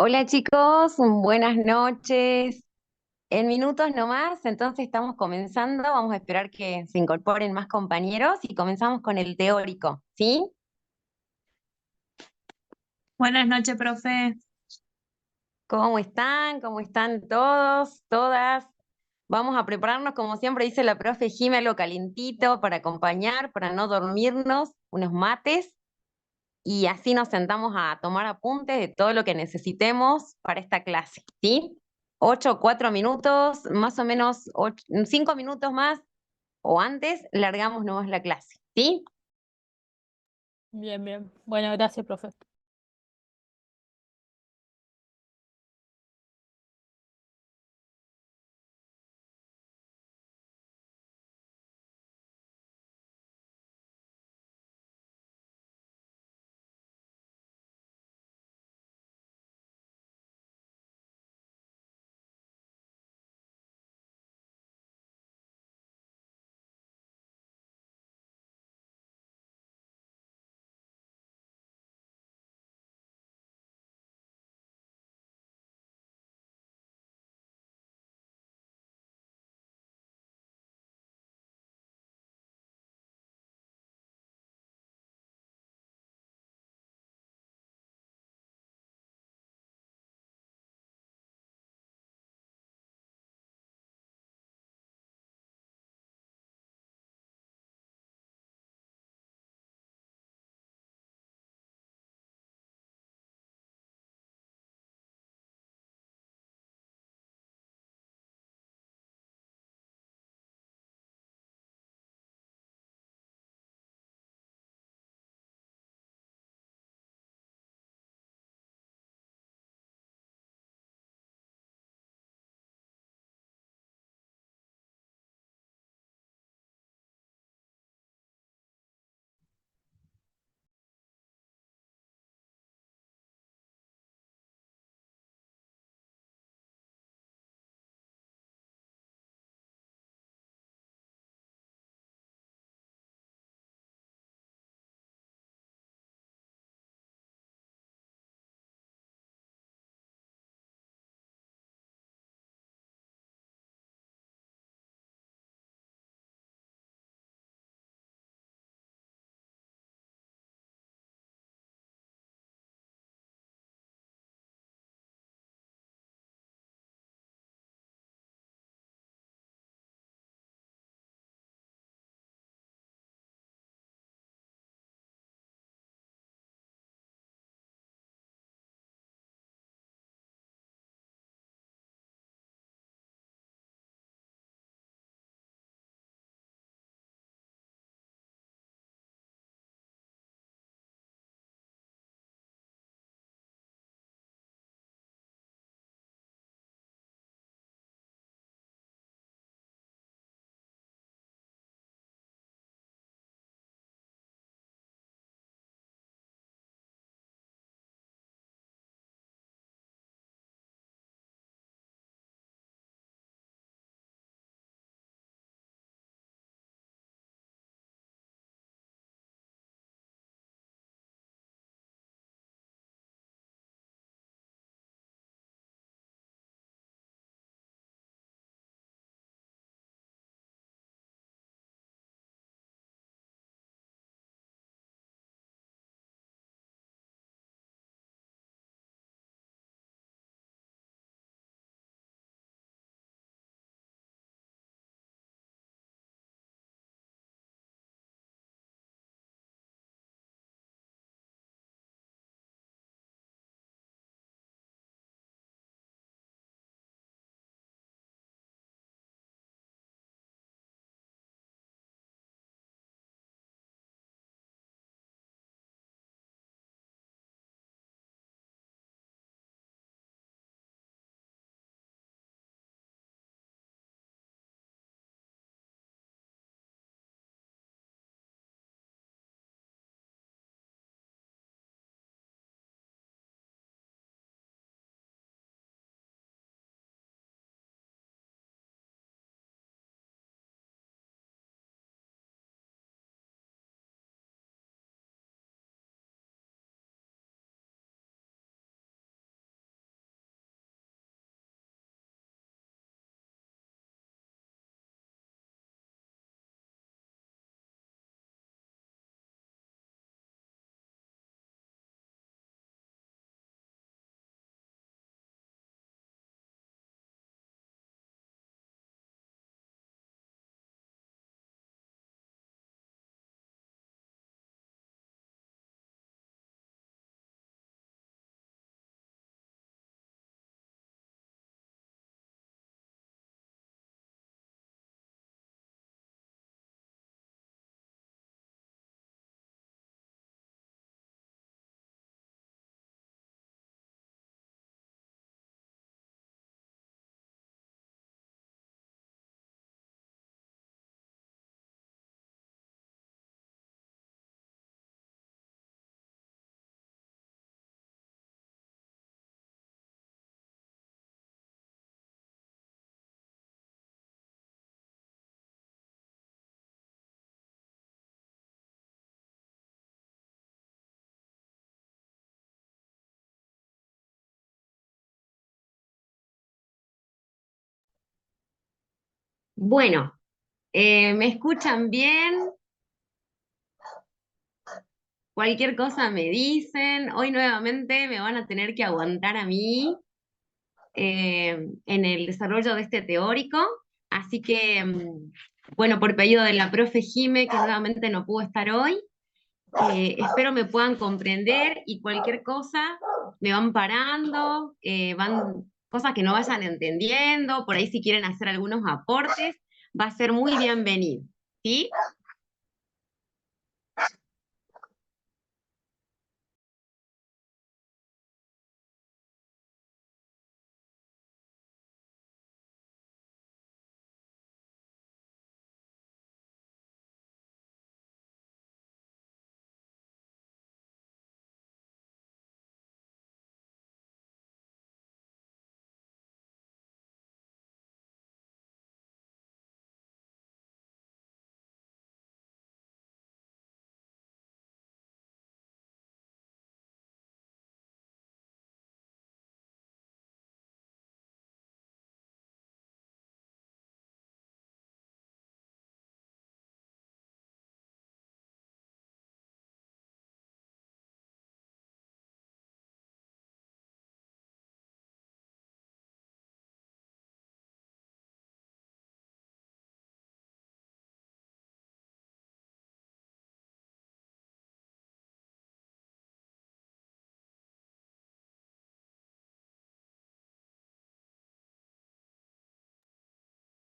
Hola chicos, buenas noches. En minutos nomás, entonces estamos comenzando. Vamos a esperar que se incorporen más compañeros y comenzamos con el teórico, ¿sí? Buenas noches, profe. ¿Cómo están? ¿Cómo están todos, todas? Vamos a prepararnos, como siempre dice la profe Jime, algo calentito para acompañar, para no dormirnos, unos mates, y así nos sentamos a tomar apuntes de todo lo que necesitemos para esta clase, ¿sí? 8 o 4 minutos, más o menos 5 minutos más o antes, largamos nomás la clase, ¿sí? Bien, bien. Bueno, gracias, profe. Bueno, ¿me escuchan bien? Cualquier cosa me dicen. Hoy nuevamente me van a tener que aguantar a mí en el desarrollo de este teórico. Así que, bueno, por pedido de la profe Jime, que nuevamente no pudo estar hoy, espero me puedan comprender y cualquier cosa me van parando, cosas que no vayan entendiendo, por ahí si quieren hacer algunos aportes, va a ser muy bienvenido. ¿Sí?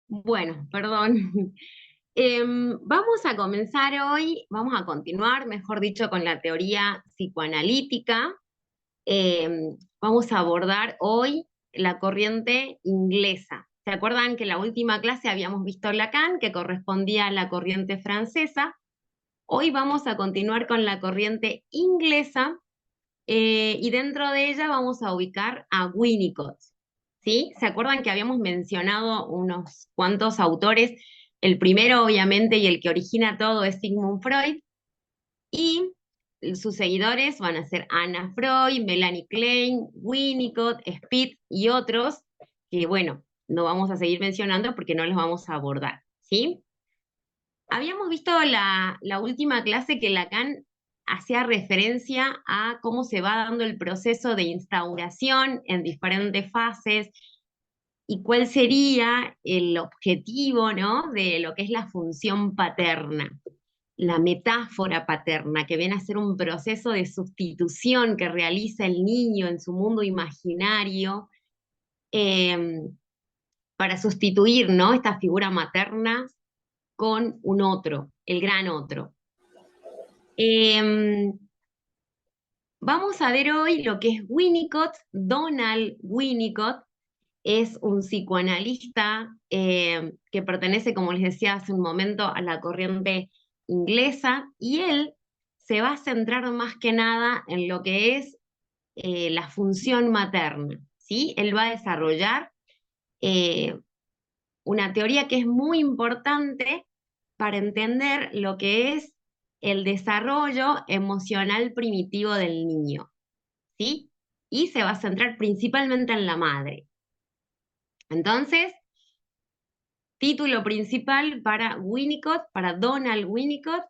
Bueno, perdón. Vamos a comenzar hoy, vamos a continuar, mejor dicho, con la teoría psicoanalítica. Vamos a abordar hoy la corriente inglesa. ¿Se acuerdan que en la última clase habíamos visto Lacan, que correspondía a la corriente francesa? Hoy vamos a continuar con la corriente inglesa y dentro de ella vamos a ubicar a Winnicott. ¿Sí? ¿Se acuerdan que habíamos mencionado unos cuantos autores? El primero, obviamente, y el que origina todo es Sigmund Freud, y sus seguidores van a ser Anna Freud, Melanie Klein, Winnicott, Spitz y otros, que bueno, no vamos a seguir mencionando porque no los vamos a abordar, ¿sí? Habíamos visto la última clase que Lacan hacía referencia a cómo se va dando el proceso de instauración en diferentes fases y cuál sería el objetivo, ¿no?, de lo que es la función paterna, la metáfora paterna, que viene a ser un proceso de sustitución que realiza el niño en su mundo imaginario eh, para sustituir, ¿no?, esta figura materna con un otro, el gran otro. Eh, Vamos a ver hoy lo que es Winnicott. Donald Winnicott es un psicoanalista que pertenece, como les decía hace un momento, a la corriente inglesa, y él se va a centrar más que nada en lo que es la función materna, ¿sí? Él va a desarrollar eh, una teoría que es muy importante para entender lo que es el desarrollo emocional primitivo del niño, ¿sí? Y se va a centrar principalmente en la madre. Entonces, título principal para Winnicott, para Donald Winnicott,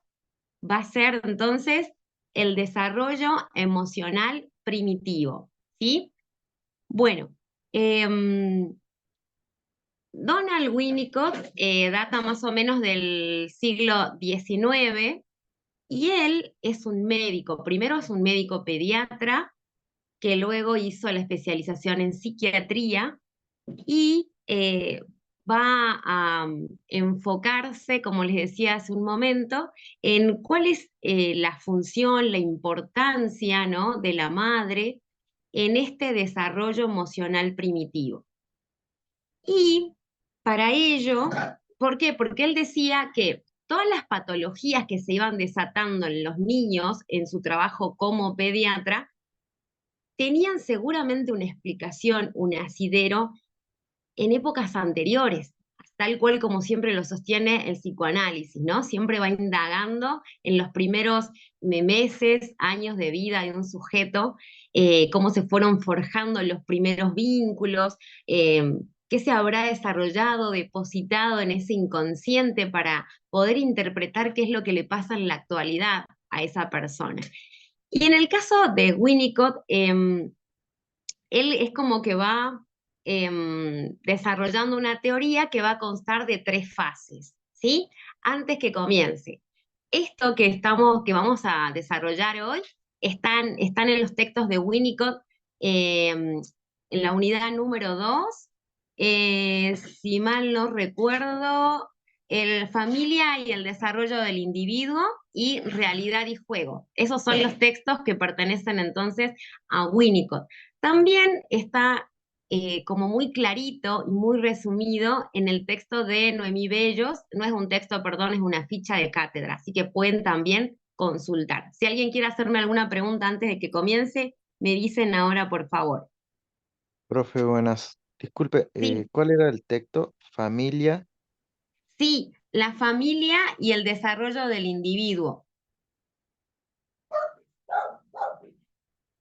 va a ser entonces el desarrollo emocional primitivo, ¿sí? Bueno, Donald Winnicott data más o menos del siglo XIX y él es un médico. Primero es un médico pediatra que luego hizo la especialización en psiquiatría y va a enfocarse, como les decía hace un momento, en cuál es la función, la importancia, ¿no?, de la madre en este desarrollo emocional primitivo. Y para ello, ¿por qué? Porque él decía que todas las patologías que se iban desatando en los niños en su trabajo como pediatra tenían seguramente una explicación, un asidero en épocas anteriores, tal cual como siempre lo sostiene el psicoanálisis, ¿no? Siempre va indagando en los primeros meses, años de vida de un sujeto, cómo se fueron forjando los primeros vínculos, qué qué se habrá desarrollado, depositado en ese inconsciente para poder interpretar qué es lo que le pasa en la actualidad a esa persona. Y en el caso de Winnicott, él es como que va desarrollando una teoría que va a constar de 3 fases, ¿sí? Antes que comience. Esto que vamos a desarrollar hoy están en los textos de Winnicott, en la unidad número 2, si mal no recuerdo, el familia y el desarrollo del individuo y realidad y juego. Esos son los textos que pertenecen entonces a Winnicott. También está como muy clarito y muy resumido en el texto de Noemí Bellos. No es un texto, perdón, es una ficha de cátedra, así que pueden también consultar. Si alguien quiere hacerme alguna pregunta antes de que comience, me dicen ahora, por favor. Profe, buenas. Disculpe, Sí, ¿cuál era el texto? Familia. sí, la familia y el desarrollo del individuo.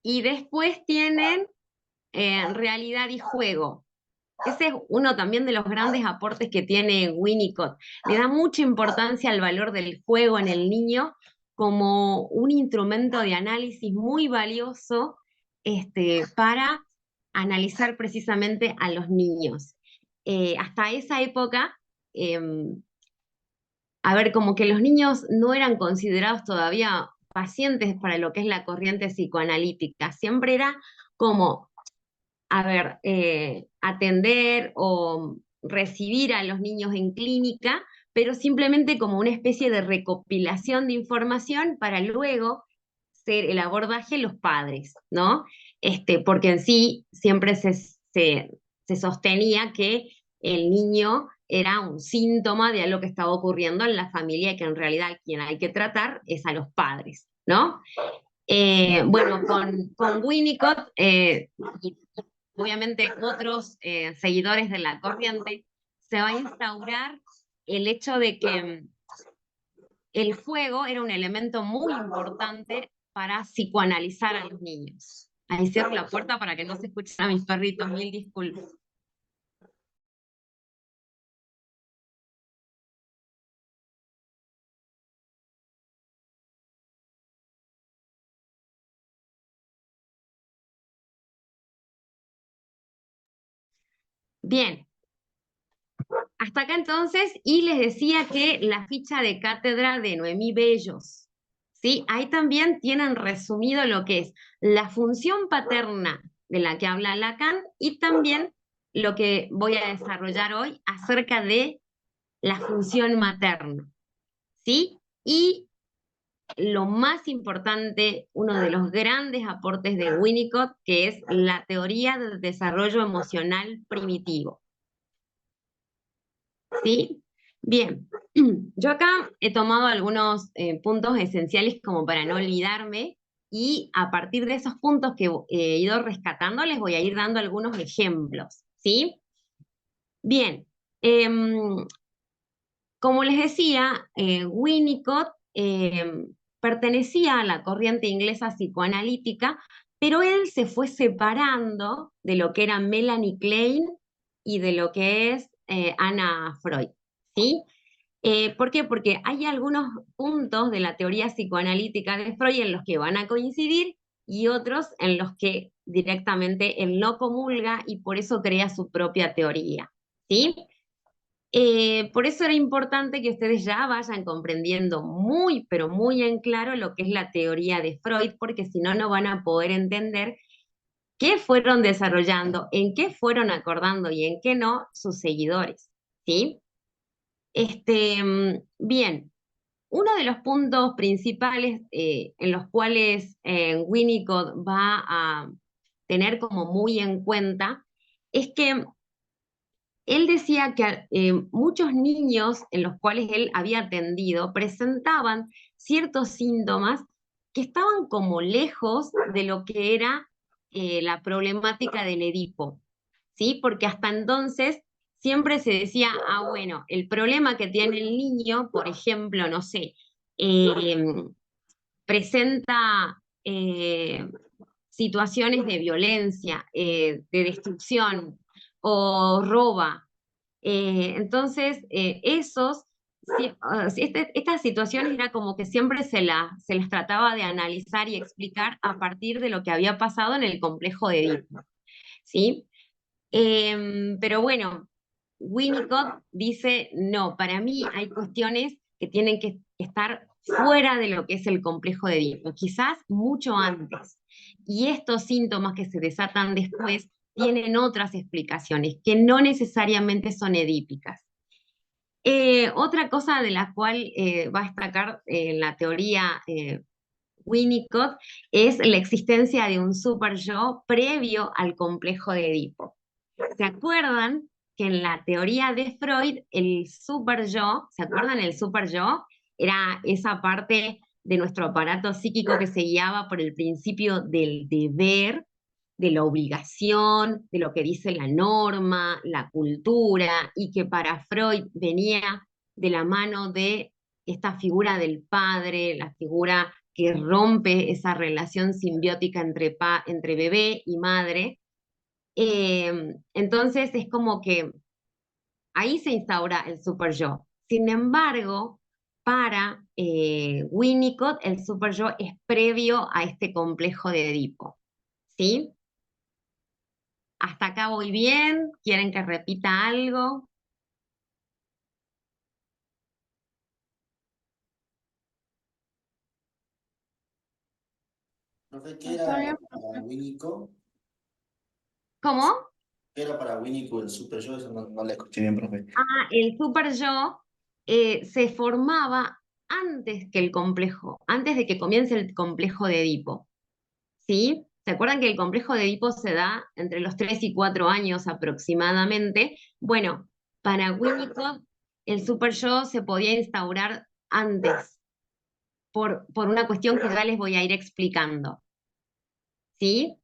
Y después tienen realidad y juego. Ese es uno también de los grandes aportes que tiene Winnicott. Le da mucha importancia al valor del juego en el niño como un instrumento de análisis muy valioso, para analizar precisamente a los niños. Hasta esa época, a ver, como que los niños no eran considerados todavía pacientes para lo que es la corriente psicoanalítica. Siempre era como, a ver, atender o recibir a los niños en clínica, pero simplemente como una especie de recopilación de información para luego ser el abordaje los padres, ¿no? Porque en sí siempre se sostenía que el niño era un síntoma de algo que estaba ocurriendo en la familia y que en realidad quien hay que tratar es a los padres, ¿no? Bueno, con Winnicott, y obviamente otros seguidores de la corriente, se va a instaurar el hecho de que el fuego era un elemento muy importante para psicoanalizar a los niños. Ahí cierro la puerta para que no se escuchen a mis perritos, mil disculpas. Bien, hasta acá entonces, y les decía que la ficha de cátedra de Noemí Bellos, ¿sí? Ahí también tienen resumido lo que es la función paterna de la que habla Lacan y también lo que voy a desarrollar hoy acerca de la función materna, ¿sí? Y lo más importante, uno de los grandes aportes de Winnicott, que es la teoría del desarrollo emocional primitivo. ¿Sí? Bien, yo acá he tomado algunos puntos esenciales como para no olvidarme y a partir de esos puntos que he ido rescatando les voy a ir dando algunos ejemplos, ¿sí? Bien, como les decía, Winnicott pertenecía a la corriente inglesa psicoanalítica, pero él se fue separando de lo que era Melanie Klein y de lo que es Anna Freud, ¿sí? ¿Por qué? Porque hay algunos puntos de la teoría psicoanalítica de Freud en los que van a coincidir y otros en los que directamente él no comulga y por eso crea su propia teoría, ¿sí? Por eso era importante que ustedes ya vayan comprendiendo muy, pero muy en claro lo que es la teoría de Freud, porque si no, no van a poder entender qué fueron desarrollando, en qué fueron acordando y en qué no sus seguidores, ¿sí? Bien, uno de los puntos principales en los cuales Winnicott va a tener como muy en cuenta es que él decía que muchos niños en los cuales él había atendido presentaban ciertos síntomas que estaban como lejos de lo que era la problemática del Edipo, ¿sí? Porque hasta entonces siempre se decía, ah, bueno, el problema que tiene el niño, por ejemplo, no sé, presenta situaciones de violencia, de destrucción, o roba. Entonces, estas situaciones era como que siempre se las trataba de analizar y explicar a partir de lo que había pasado en el complejo de Edipo, ¿sí? Pero bueno, Winnicott dice, no, para mí hay cuestiones que tienen que estar fuera de lo que es el complejo de Edipo, quizás mucho antes. Y estos síntomas que se desatan después tienen otras explicaciones que no necesariamente son edípicas. Otra cosa de la cual va a destacar la teoría Winnicott es la existencia de un super yo previo al complejo de Edipo. ¿Se acuerdan que en la teoría de Freud el super yo, ¿se acuerdan el super yo? Era esa parte de nuestro aparato psíquico que se guiaba por el principio del deber, de la obligación, de lo que dice la norma, la cultura, y que para Freud venía de la mano de esta figura del padre, la figura que rompe esa relación simbiótica entre bebé y madre. Entonces es como que ahí se instaura el super yo. Sin embargo, para Winnicott, el super yo es previo a este complejo de Edipo. ¿Sí? ¿Hasta acá voy bien? ¿Quieren que repita algo? Profe, ¿qué Está era bien. para Winnicott? ¿Cómo? ¿Qué era para Winnicott el super yo? Eso no le escuché bien, profe. El super yo se formaba antes que el complejo, antes de que comience el complejo de Edipo. ¿Sí? ¿Se acuerdan que el complejo de Edipo se da entre los 3 y 4 años aproximadamente? Bueno, para Winnicott el super yo se podía instaurar antes, por una cuestión que ya les voy a ir explicando. ¿Sí?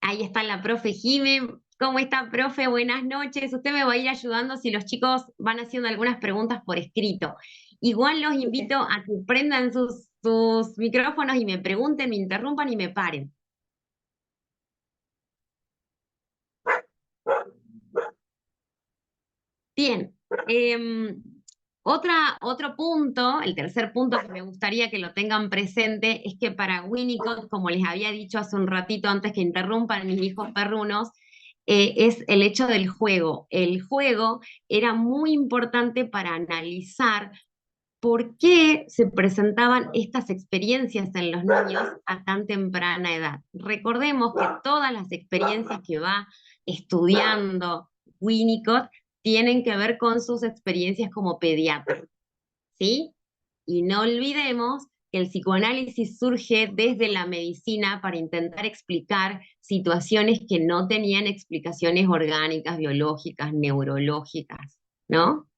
Ahí está la profe Jime. ¿Cómo está, profe? Buenas noches. Usted me va a ir ayudando si los chicos van haciendo algunas preguntas por escrito. Igual los invito a que prendan sus micrófonos y me pregunten, me interrumpan y me paren. Bien. Otro punto, el tercer punto que me gustaría que lo tengan presente es que para Winnicott, como les había dicho hace un ratito antes que interrumpan mis hijos perrunos, es el hecho del juego. El juego era muy importante para analizar por qué se presentaban estas experiencias en los niños a tan temprana edad. Recordemos que todas las experiencias que va estudiando Winnicott tienen que ver con sus experiencias como pediatra, ¿sí? Y no olvidemos que el psicoanálisis surge desde la medicina para intentar explicar situaciones que no tenían explicaciones orgánicas, biológicas, neurológicas, ¿no?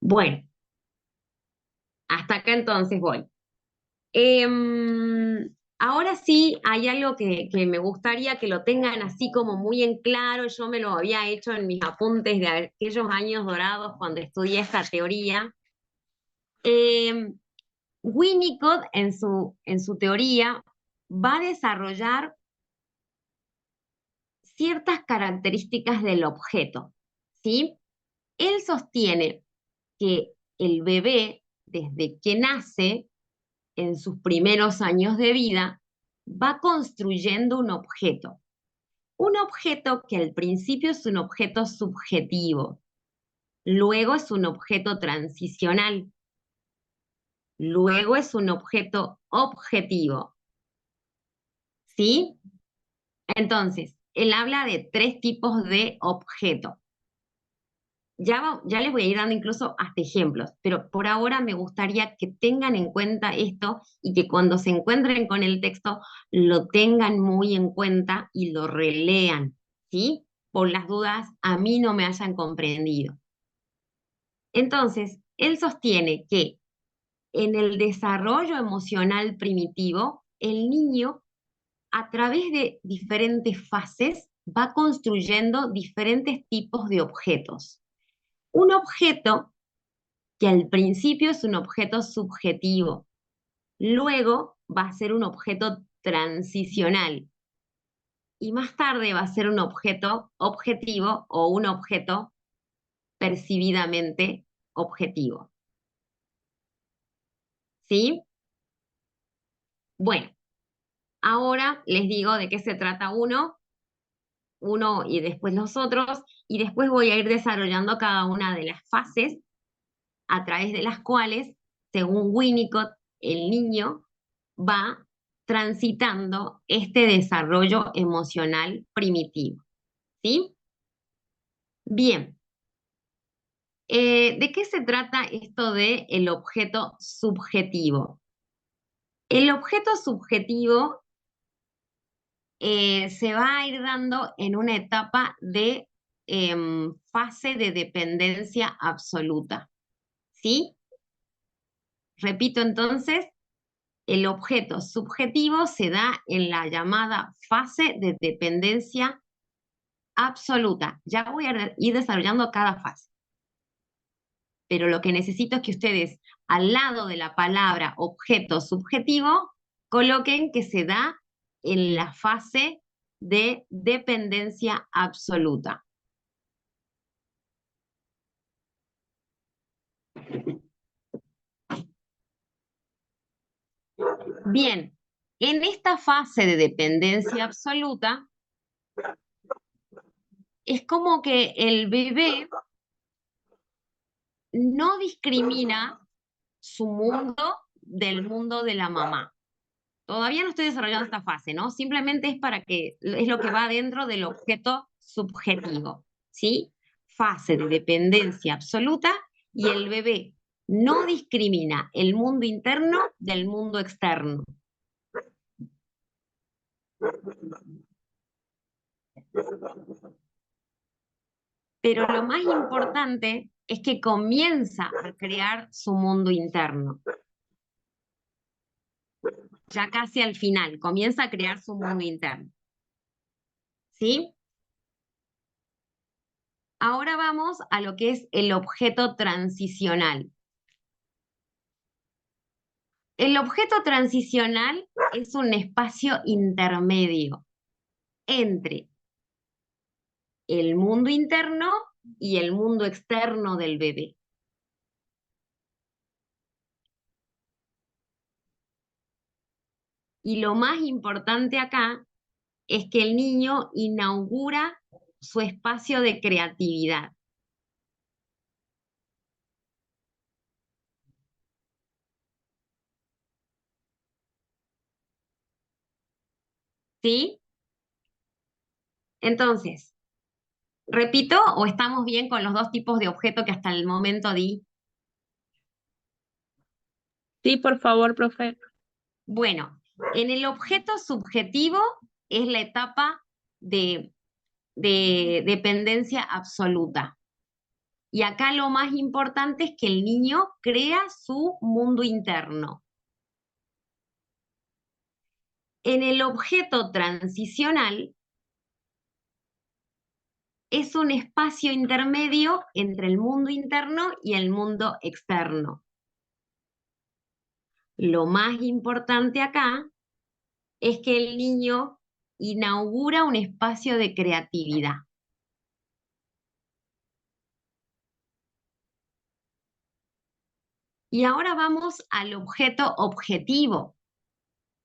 Bueno, hasta acá entonces voy. Ahora sí, hay algo que me gustaría que lo tengan así como muy en claro. Yo me lo había hecho en mis apuntes de aquellos años dorados cuando estudié esta teoría. Em, Winnicott en su teoría va a desarrollar ciertas características del objeto, ¿sí? Él sostiene que el bebé, desde que nace, en sus primeros años de vida, va construyendo un objeto que al principio es un objeto subjetivo, luego es un objeto transicional, luego es un objeto objetivo, ¿sí? Entonces, él habla de tres tipos de objeto. Ya les voy a ir dando incluso hasta ejemplos, pero por ahora me gustaría que tengan en cuenta esto y que cuando se encuentren con el texto lo tengan muy en cuenta y lo relean, ¿sí? Por las dudas a mí no me hayan comprendido. Entonces, él sostiene que en el desarrollo emocional primitivo, el niño, a través de diferentes fases, va construyendo diferentes tipos de objetos. Un objeto que al principio es un objeto subjetivo, luego va a ser un objeto transicional y más tarde va a ser un objeto objetivo o un objeto percibidamente objetivo. ¿Sí? Bueno, ahora les digo de qué se trata uno y después los otros, y después voy a ir desarrollando cada una de las fases a través de las cuales, según Winnicott, el niño va transitando este desarrollo emocional primitivo. ¿Sí? Bien. ¿De qué se trata esto de el objeto subjetivo? El objeto subjetivo se va a ir dando en una etapa de fase de dependencia absoluta. ¿Sí? Repito entonces, el objeto subjetivo se da en la llamada fase de dependencia absoluta. Ya voy a ir desarrollando cada fase. Pero lo que necesito es que ustedes, al lado de la palabra objeto subjetivo, coloquen que se da en la fase de dependencia absoluta. Bien, en esta fase de dependencia absoluta, es como que el bebé no discrimina su mundo del mundo de la mamá. Todavía no estoy desarrollando esta fase, ¿no? Simplemente es para que es lo que va dentro del objeto subjetivo, ¿sí? Fase de dependencia absoluta y el bebé no discrimina el mundo interno del mundo externo. Pero lo más importante es que comienza a crear su mundo interno. Ya casi al final, comienza a crear su mundo interno. ¿Sí? Ahora vamos a lo que es el objeto transicional. El objeto transicional es un espacio intermedio entre el mundo interno y el mundo externo del bebé. Y lo más importante acá es que el niño inaugura su espacio de creatividad. ¿Sí? Entonces, ¿repito o estamos bien con los dos tipos de objeto que hasta el momento di? Sí, por favor, profe. Bueno, en el objeto subjetivo es la etapa de dependencia absoluta. Y acá lo más importante es que el niño crea su mundo interno. En el objeto transicional es un espacio intermedio entre el mundo interno y el mundo externo. Lo más importante acá es que el niño inaugura un espacio de creatividad. Y ahora vamos al objeto objetivo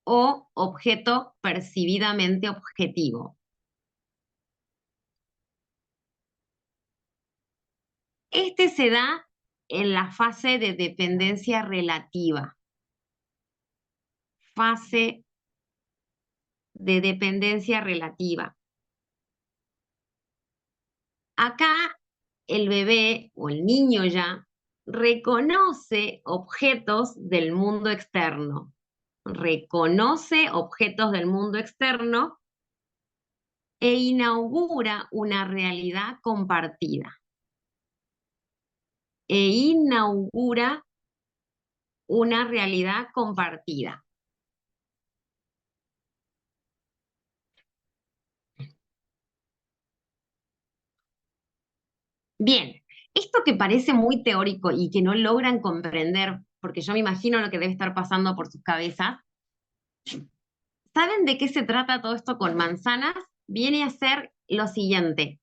o objeto percibidamente objetivo. Este se da en la fase de dependencia relativa. Fase de dependencia relativa. Acá el bebé o el niño ya reconoce objetos del mundo externo. Reconoce objetos del mundo externo e inaugura una realidad compartida. E inaugura una realidad compartida. Bien, esto que parece muy teórico y que no logran comprender, porque yo me imagino lo que debe estar pasando por sus cabezas, ¿saben de qué se trata todo esto con manzanas? viene a ser lo siguiente.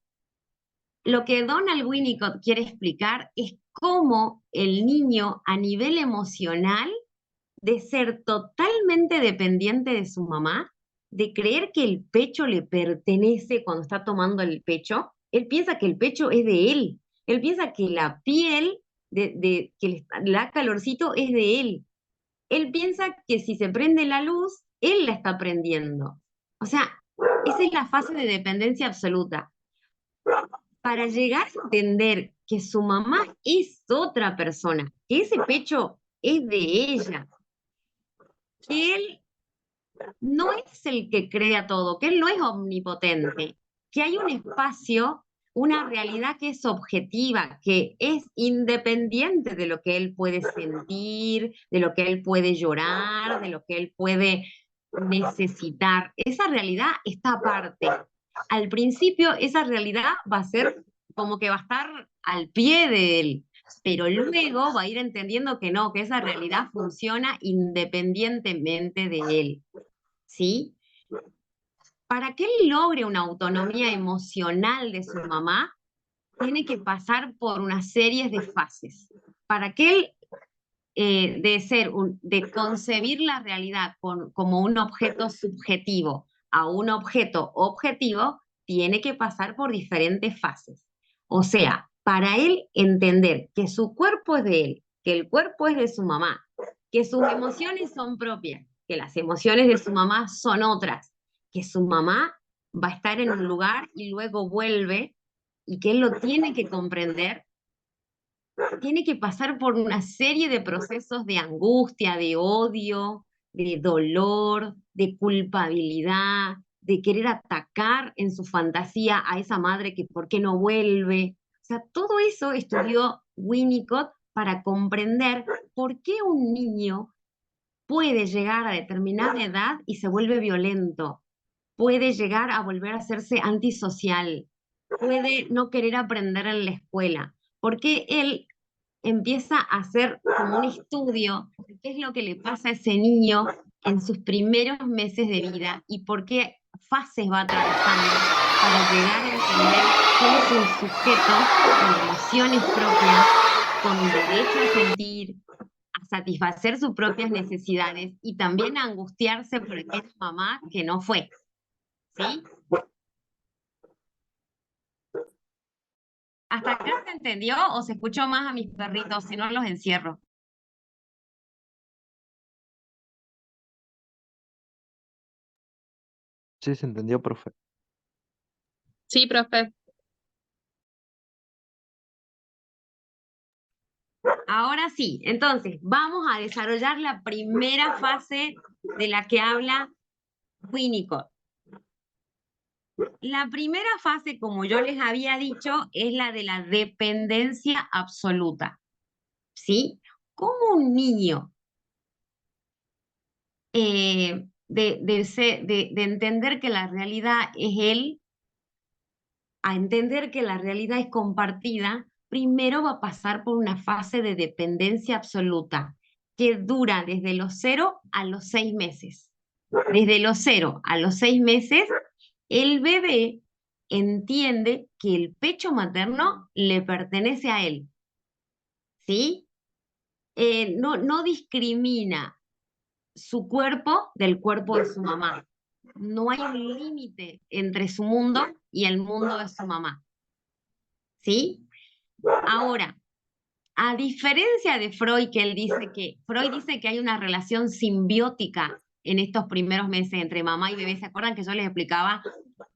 Lo que Donald Winnicott quiere explicar es cómo el niño a nivel emocional, de ser totalmente dependiente de su mamá, de creer que el pecho le pertenece cuando está tomando el pecho, él piensa que el pecho es de él, él piensa que la piel que le da calorcito es de él, él piensa que si se prende la luz, él la está prendiendo. O sea, esa es la fase de dependencia absoluta. Para llegar a entender que su mamá es otra persona, que ese pecho es de ella, que él no es el que crea todo, que él no es omnipotente, que hay un espacio, una realidad que es objetiva, que es independiente de lo que él puede sentir, de lo que él puede llorar, de lo que él puede necesitar. Esa realidad está aparte. Al principio esa realidad va a ser como que va a estar al pie de él, pero luego va a ir entendiendo que no, que esa realidad funciona independientemente de él. ¿Sí? Para que él logre una autonomía emocional de su mamá, tiene que pasar por una serie de fases. Para que él, de concebir la realidad como un objeto subjetivo a un objeto objetivo, tiene que pasar por diferentes fases. O sea, para él entender que su cuerpo es de él, que el cuerpo es de su mamá, que sus emociones son propias, que las emociones de su mamá son otras, que su mamá va a estar en un lugar y luego vuelve, y que él lo tiene que comprender, tiene que pasar por una serie de procesos de angustia, de odio, de dolor, de culpabilidad, de querer atacar en su fantasía a esa madre que por qué no vuelve. O sea, todo eso estudió Winnicott para comprender por qué un niño puede llegar a determinada edad y se vuelve violento, puede llegar a volver a hacerse antisocial, puede no querer aprender en la escuela, porque él empieza a hacer como un estudio de qué es lo que le pasa a ese niño en sus primeros meses de vida y por qué fases va atravesando para llegar a entender que él es un sujeto con emociones propias, con derecho a sentir, a satisfacer sus propias necesidades y también a angustiarse por aquella mamá que no fue. ¿Sí? ¿Hasta acá se entendió o se escuchó más a mis perritos? Si no, los encierro. Sí, se entendió, profe. Sí, profe. Ahora sí, entonces vamos a desarrollar la primera fase de la que habla Winnicott. La primera fase, como yo les había dicho, es la de la dependencia absoluta. ¿Sí? ¿Cómo un niño de entender que la realidad es él, a entender que la realidad es compartida, primero va a pasar por una fase de dependencia absoluta que dura desde los 0 a los 6 meses? Desde los 0 a los 6 meses, el bebé entiende que el pecho materno le pertenece a él, ¿sí? No discrimina su cuerpo del cuerpo de su mamá. No hay un límite entre su mundo y el mundo de su mamá, ¿sí? Ahora, a diferencia de Freud, que Freud dice que hay una relación simbiótica en estos primeros meses entre mamá y bebé. ¿Se acuerdan que yo les explicaba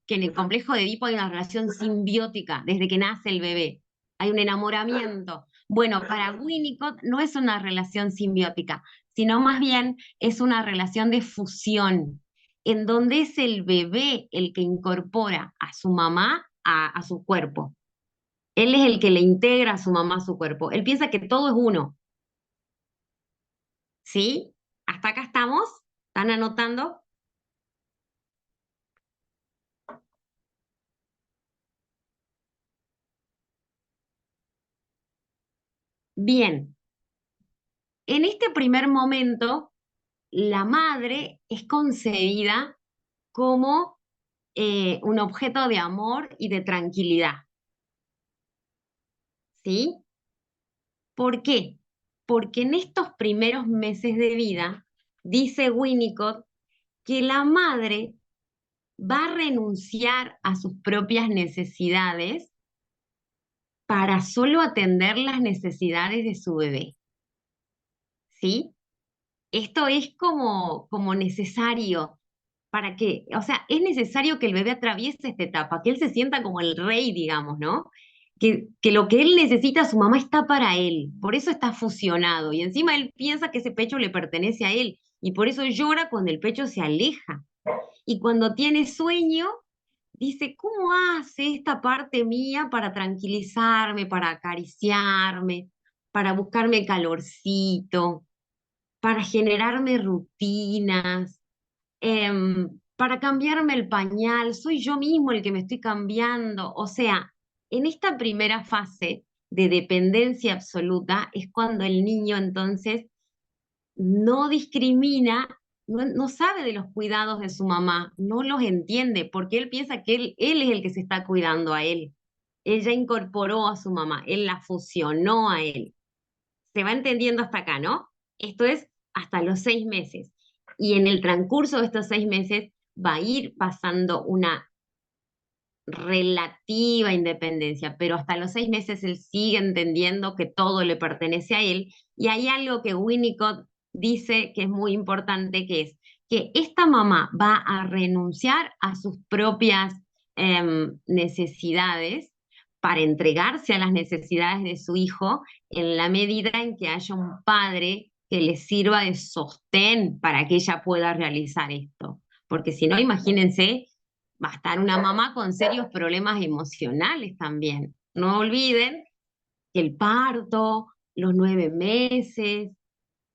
que en el complejo de Edipo hay una relación simbiótica desde que nace el bebé? Hay un enamoramiento. Bueno, para Winnicott no es una relación simbiótica, sino más bien es una relación de fusión, en donde es el bebé el que incorpora a su mamá a su cuerpo. Él es el que le integra a su mamá a su cuerpo. Él piensa que todo es uno. ¿Sí? ¿Hasta acá estamos? ¿Están anotando? Bien. En este primer momento, la madre es concebida como un objeto de amor y de tranquilidad, ¿sí? ¿Por qué? Porque en estos primeros meses de vida, dice Winnicott, que la madre va a renunciar a sus propias necesidades para solo atender las necesidades de su bebé, ¿sí? Esto es como necesario para que, o sea, es necesario que el bebé atraviese esta etapa, que él se sienta como el rey, digamos, ¿no? Que lo que él necesita, su mamá está para él, por eso está fusionado, y encima él piensa que ese pecho le pertenece a él, y por eso llora cuando el pecho se aleja. Y cuando tiene sueño, dice, ¿cómo hace esta parte mía para tranquilizarme, para acariciarme, para buscarme calorcito, para generarme rutinas, para cambiarme el pañal? Soy yo mismo el que me estoy cambiando. O sea, en esta primera fase de dependencia absoluta es cuando el niño entonces no discrimina, no sabe de los cuidados de su mamá, no los entiende, porque él piensa que él es el que se está cuidando a él. Él ya incorporó a su mamá, él la fusionó a él. Se va entendiendo hasta acá, ¿no? Esto es hasta los 6 meses. Y en el transcurso de estos 6 meses va a ir pasando una relativa independencia, pero hasta los 6 meses él sigue entendiendo que todo le pertenece a él. Y hay algo que Winnicott dice que es muy importante, que es que esta mamá va a renunciar a sus propias necesidades para entregarse a las necesidades de su hijo en la medida en que haya un padre que le sirva de sostén para que ella pueda realizar esto. Porque si no, imagínense, va a estar una mamá con serios problemas emocionales también. No olviden que el parto, los 9 meses,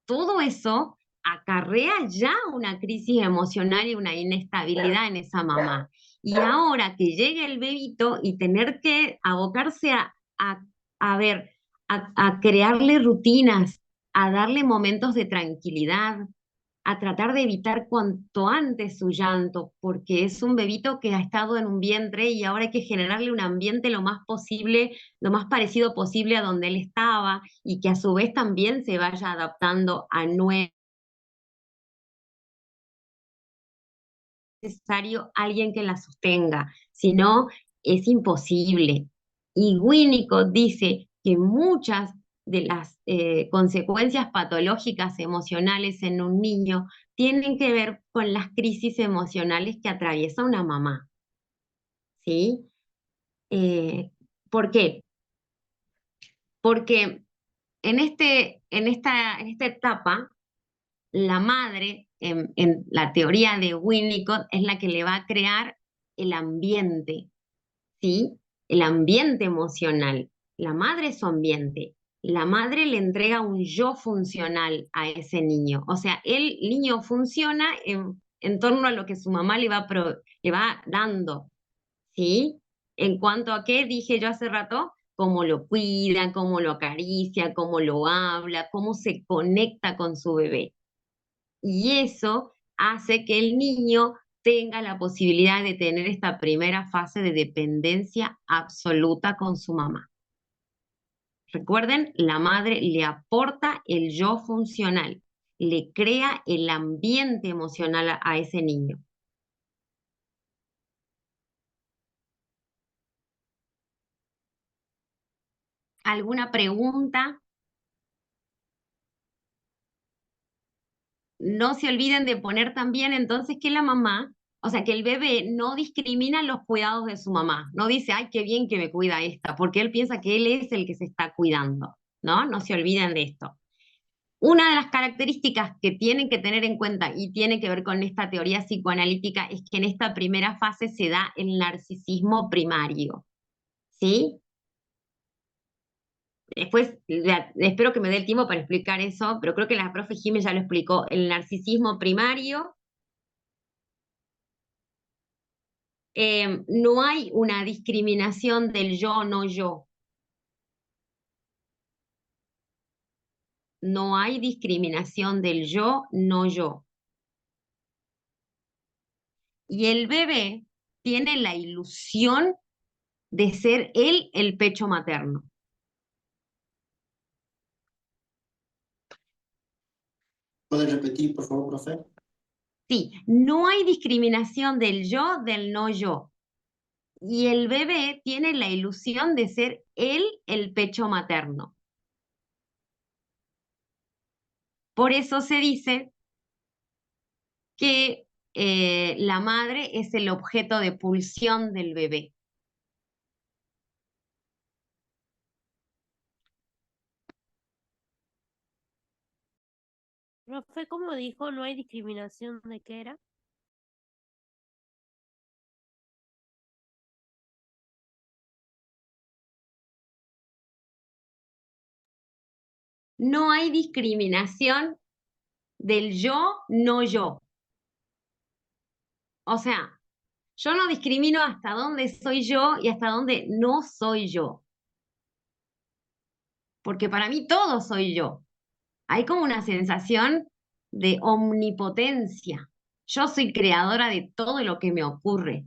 todo eso acarrea ya una crisis emocional y una inestabilidad en esa mamá. Y ahora que llegue el bebito y tener que abocarse a ver, a crearle rutinas, a darle momentos de tranquilidad, a tratar de evitar cuanto antes su llanto, porque es un bebito que ha estado en un vientre y ahora hay que generarle un ambiente lo más posible, lo más parecido posible a donde él estaba y que a su vez también se vaya adaptando a nuevo. Necesario alguien que la sostenga, si no es imposible. Y Winnicott dice que muchas de las consecuencias patológicas emocionales en un niño tienen que ver con las crisis emocionales que atraviesa una mamá, ¿sí? Eh, ¿Por qué? Porque en esta etapa, la madre, en la teoría de Winnicott, es la que le va a crear el ambiente, ¿sí? El ambiente emocional. La madre es su ambiente. La madre le entrega un yo funcional a ese niño. O sea, el niño funciona en torno a lo que su mamá le va dando, ¿sí? En cuanto a qué dije yo hace rato, cómo lo cuida, cómo lo acaricia, cómo lo habla, cómo se conecta con su bebé. Y eso hace que el niño tenga la posibilidad de tener esta primera fase de dependencia absoluta con su mamá. Recuerden, la madre le aporta el yo funcional, le crea el ambiente emocional a ese niño. ¿Alguna pregunta? No se olviden de poner también entonces que la mamá, o sea, que el bebé no discrimina los cuidados de su mamá, no dice, ay, qué bien que me cuida esta, porque él piensa que él es el que se está cuidando, ¿no? No se olviden de esto. Una de las características que tienen que tener en cuenta y tiene que ver con esta teoría psicoanalítica es que en esta primera fase se da el narcisismo primario, ¿sí? Después, espero que me dé el tiempo para explicar eso, pero creo que la profe Jiménez ya lo explicó. El narcisismo primario, no hay una discriminación del yo, no yo. No hay discriminación del yo, no yo. Y el bebé tiene la ilusión de ser él el pecho materno. ¿Puede repetir, por favor, profe? Sí, no hay discriminación del yo, del no yo. Y el bebé tiene la ilusión de ser él el pecho materno. Por eso se dice que la madre es el objeto de pulsión del bebé. Profe, ¿cómo dijo? ¿No hay discriminación de qué era? No hay discriminación del yo, no yo. O sea, yo no discrimino hasta dónde soy yo y hasta dónde no soy yo. Porque para mí todo soy yo. Hay como una sensación de omnipotencia. Yo soy creadora de todo lo que me ocurre,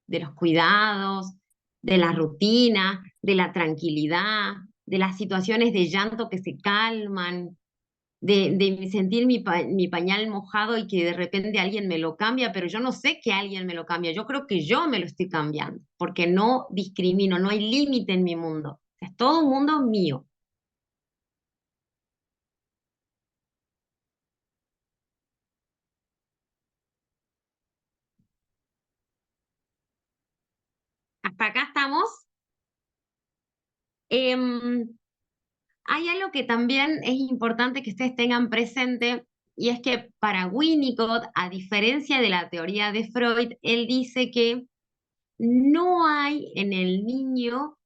de los cuidados, de la rutina, de la tranquilidad, de las situaciones de llanto que se calman, de sentir mi pañal mojado y que de repente alguien me lo cambia, pero yo no sé que alguien me lo cambia, yo creo que yo me lo estoy cambiando, porque no discrimino, no hay límite en mi mundo, es todo un mundo mío. ¿Hasta acá estamos? Em, Hay algo que también es importante que ustedes tengan presente, y es que para Winnicott, a diferencia de la teoría de Freud, él dice que no hay en el niño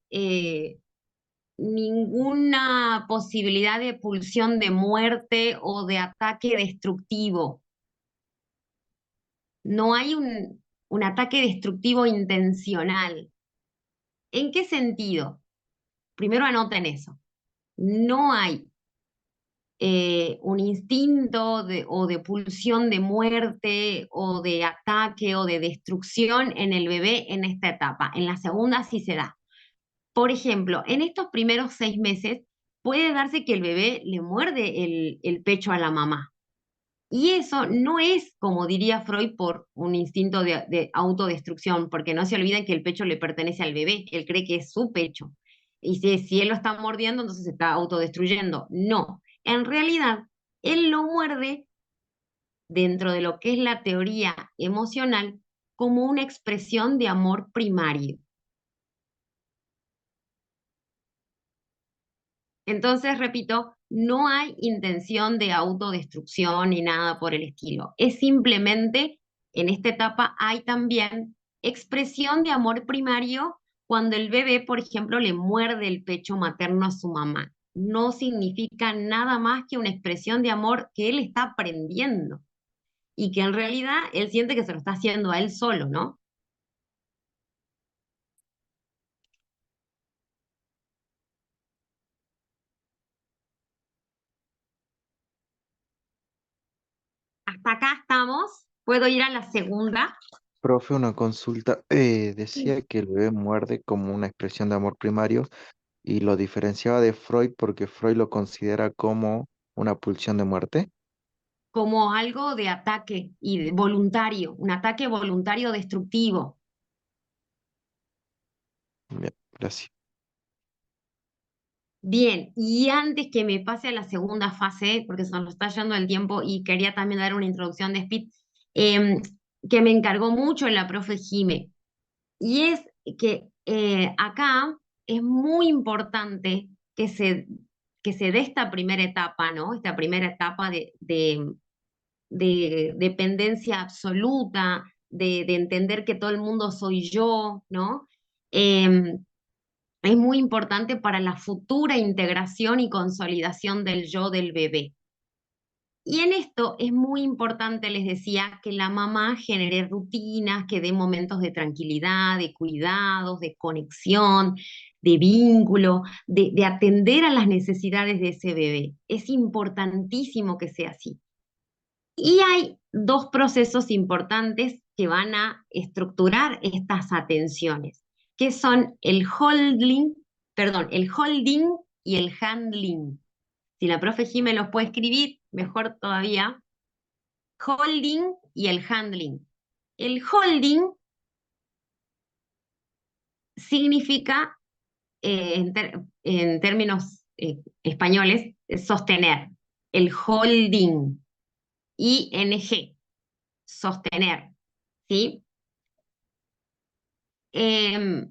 ninguna posibilidad de pulsión de muerte o de ataque destructivo. No hay un ataque destructivo intencional. ¿En qué sentido? Primero anoten eso. No hay un instinto o de pulsión de muerte o de ataque o de destrucción en el bebé en esta etapa. En la segunda sí se da. Por ejemplo, en estos primeros 6 meses puede darse que el bebé le muerde el pecho a la mamá. Y eso no es, como diría Freud, por un instinto de autodestrucción, porque no se olviden que el pecho le pertenece al bebé, él cree que es su pecho. Y si él lo está mordiendo, entonces se está autodestruyendo. No, en realidad, él lo muerde dentro de lo que es la teoría emocional como una expresión de amor primario. Entonces, repito, no hay intención de autodestrucción ni nada por el estilo. Es simplemente, en esta etapa hay también expresión de amor primario cuando el bebé, por ejemplo, le muerde el pecho materno a su mamá. No significa nada más que una expresión de amor que él está aprendiendo y que en realidad él siente que se lo está haciendo a él solo, ¿no? Hasta acá estamos. ¿Puedo ir a la segunda? Profe, una consulta. Decía que el bebé muerde como una expresión de amor primario y lo diferenciaba de Freud porque Freud lo considera como una pulsión de muerte. Como algo de ataque y voluntario, un ataque voluntario destructivo. Bien, gracias. Bien, y antes que me pase a la segunda fase, porque se nos está yendo el tiempo y quería también dar una introducción de Speed, em, que me encargó mucho la profe Jime, y es que acá es muy importante que se dé esta primera etapa, ¿no? Esta primera etapa de dependencia absoluta, de entender que todo el mundo soy yo, ¿no? Em, es muy importante para la futura integración y consolidación del yo del bebé. Y en esto es muy importante, les decía, que la mamá genere rutinas, que dé momentos de tranquilidad, de cuidados, de conexión, de vínculo, de atender a las necesidades de ese bebé. Es importantísimo que sea así. Y hay dos procesos importantes que van a estructurar estas atenciones, que son el holding y el handling. Si la profe Jimé los puede escribir, mejor todavía. Holding y el handling. El holding significa, en términos españoles, sostener. El holding. ING. Sostener. ¿Sí? ¿Qué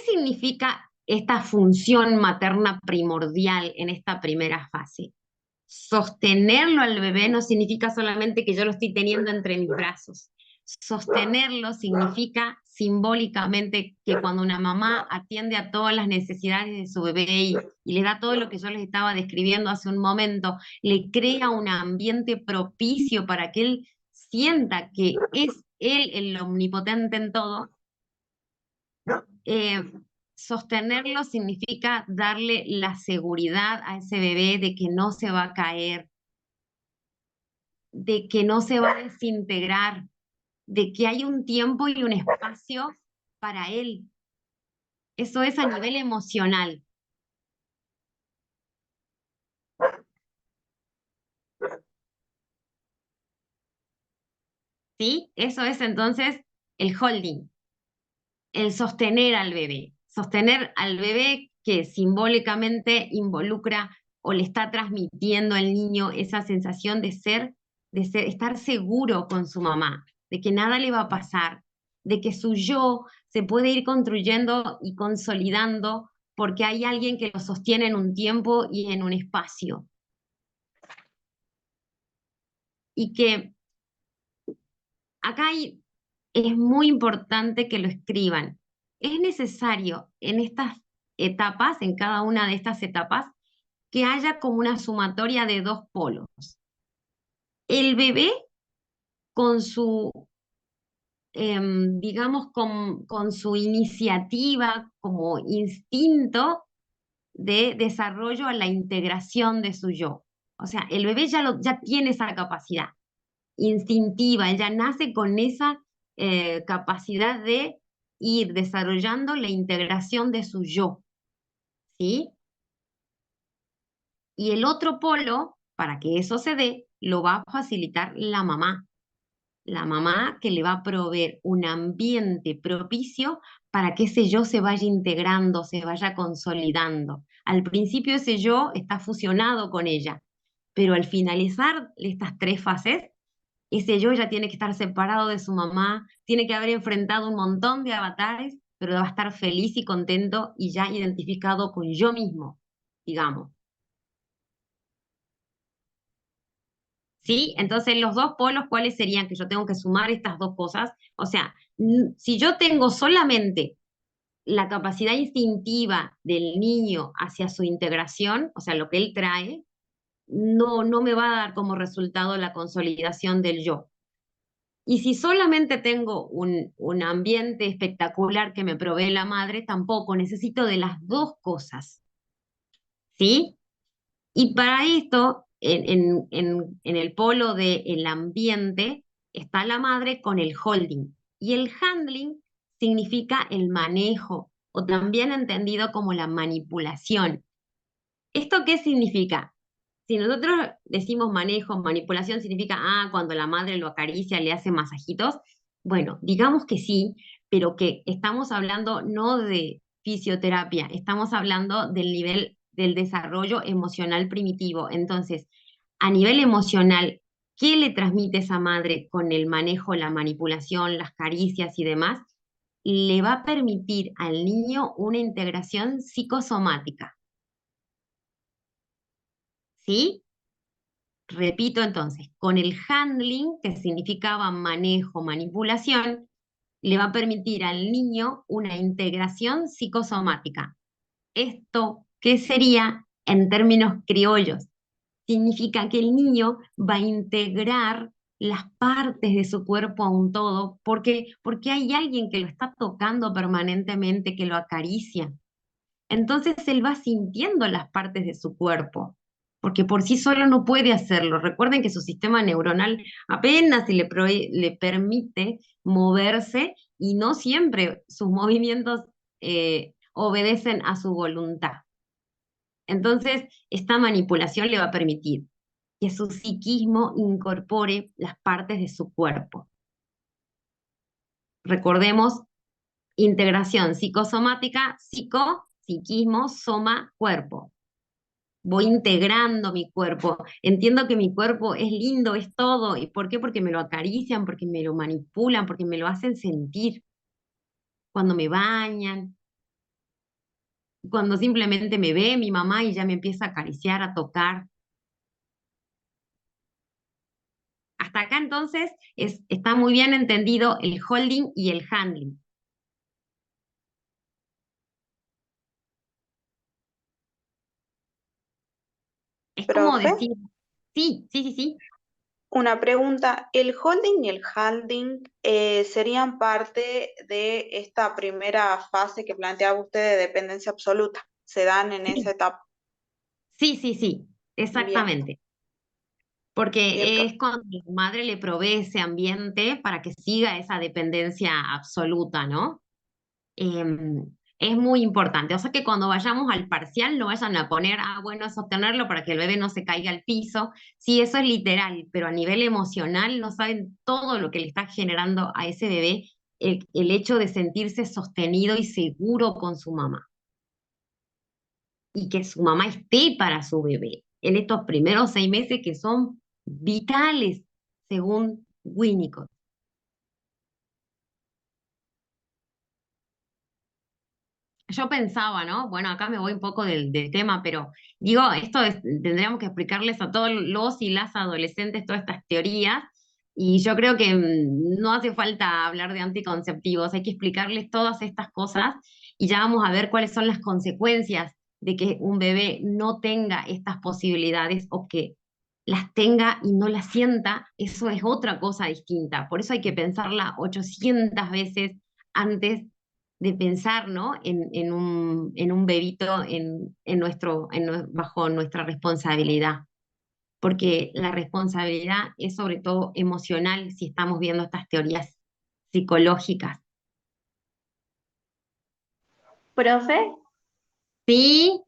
significa esta función materna primordial en esta primera fase? Sostenerlo al bebé no significa solamente que yo lo estoy teniendo entre mis brazos. Sostenerlo significa simbólicamente que cuando una mamá atiende a todas las necesidades de su bebé y le da todo lo que yo les estaba describiendo hace un momento, le crea un ambiente propicio para que él sienta que es él el omnipotente en todo. Eh, sostenerlo significa darle la seguridad a ese bebé de que no se va a caer, de que no se va a desintegrar, de que hay un tiempo y un espacio para él. Eso es a nivel emocional. ¿Sí? Eso es entonces el holding, el sostener al bebé. Sostener al bebé que simbólicamente involucra o le está transmitiendo al niño esa sensación de estar seguro con su mamá, de que nada le va a pasar, de que su yo se puede ir construyendo y consolidando porque hay alguien que lo sostiene en un tiempo y en un espacio. Y que acá es muy importante que lo escriban. Es necesario en estas etapas, en cada una de estas etapas, que haya como una sumatoria de dos polos. El bebé con su, digamos, con su iniciativa como instinto de desarrollo a la integración de su yo. O sea, el bebé ya tiene esa capacidad instintiva, ella nace con esa capacidad de ir desarrollando la integración de su yo, ¿sí? Y el otro polo, para que eso se dé, lo va a facilitar la mamá que le va a proveer un ambiente propicio para que ese yo se vaya integrando, se vaya consolidando. Al principio ese yo está fusionado con ella, pero al finalizar estas tres fases, ese yo ya tiene que estar separado de su mamá, tiene que haber enfrentado un montón de avatares, pero va a estar feliz y contento y ya identificado con yo mismo, digamos. ¿Sí? Entonces, los dos polos, ¿cuáles serían? Que yo tengo que sumar estas dos cosas. O sea, si yo tengo solamente la capacidad instintiva del niño hacia su integración, o sea, lo que él trae, no me va a dar como resultado la consolidación del yo. Y si solamente tengo un ambiente espectacular que me provee la madre, tampoco necesito de las dos cosas. ¿Sí? Y para esto, en el polo del ambiente, está la madre con el holding. Y el handling significa el manejo, o también entendido como la manipulación. ¿Esto qué significa? Si nosotros decimos manejo, manipulación, significa, cuando la madre lo acaricia, le hace masajitos. Bueno, digamos que sí, pero que estamos hablando no de fisioterapia, estamos hablando del nivel del desarrollo emocional primitivo. Entonces, a nivel emocional, ¿qué le transmite esa madre con el manejo, la manipulación, las caricias y demás? Le va a permitir al niño una integración psicosomática. ¿Sí? Repito entonces, con el handling, que significaba manejo, manipulación, le va a permitir al niño una integración psicosomática. ¿Esto qué sería en términos criollos? Significa que el niño va a integrar las partes de su cuerpo a un todo, porque hay alguien que lo está tocando permanentemente, que lo acaricia. Entonces él va sintiendo las partes de su cuerpo. porque por sí solo no puede hacerlo. Recuerden que su sistema neuronal apenas si le permite moverse y no siempre sus movimientos obedecen a su voluntad. Entonces, esta manipulación le va a permitir que su psiquismo incorpore las partes de su cuerpo. Recordemos, integración psicosomática, psiquismo, soma, cuerpo. Voy integrando mi cuerpo. Entiendo que mi cuerpo es lindo, es todo. ¿Y por qué? Porque me lo acarician, porque me lo manipulan, porque me lo hacen sentir. Cuando me bañan, cuando simplemente me ve mi mamá y ya me empieza a acariciar, a tocar. Hasta acá entonces está muy bien entendido el holding y el handling. Es como Profe, decir, sí. una pregunta. ¿El holding y el handling serían parte de esta primera fase que planteaba usted de dependencia absoluta? ¿Se dan en esa Sí, etapa? sí, Bien, exactamente. bien, Porque profe. es cuando la madre le provee ese ambiente para que siga esa dependencia absoluta, ¿no? Es muy importante. O sea que cuando vayamos al parcial no vayan a poner, bueno, sostenerlo para que el bebé no se caiga al piso. Sí, eso es literal, pero a nivel emocional no saben todo lo que le está generando a ese bebé el hecho de sentirse sostenido y seguro con su mamá. Y que su mamá esté para su bebé en estos primeros 6 meses que son vitales, según Winnicott. Yo pensaba, ¿no? Bueno, acá me voy un poco del tema, pero digo, tendríamos que explicarles a todos los y las adolescentes todas estas teorías, y yo creo que no hace falta hablar de anticonceptivos, hay que explicarles todas estas cosas y ya vamos a ver cuáles son las consecuencias de que un bebé no tenga estas posibilidades o que las tenga y no las sienta, eso es otra cosa distinta. Por eso hay que pensarla 800 veces antes de pensar, ¿no? En un bebito bajo nuestra responsabilidad. Porque la responsabilidad es sobre todo emocional si estamos viendo estas teorías psicológicas. Profe, Sí,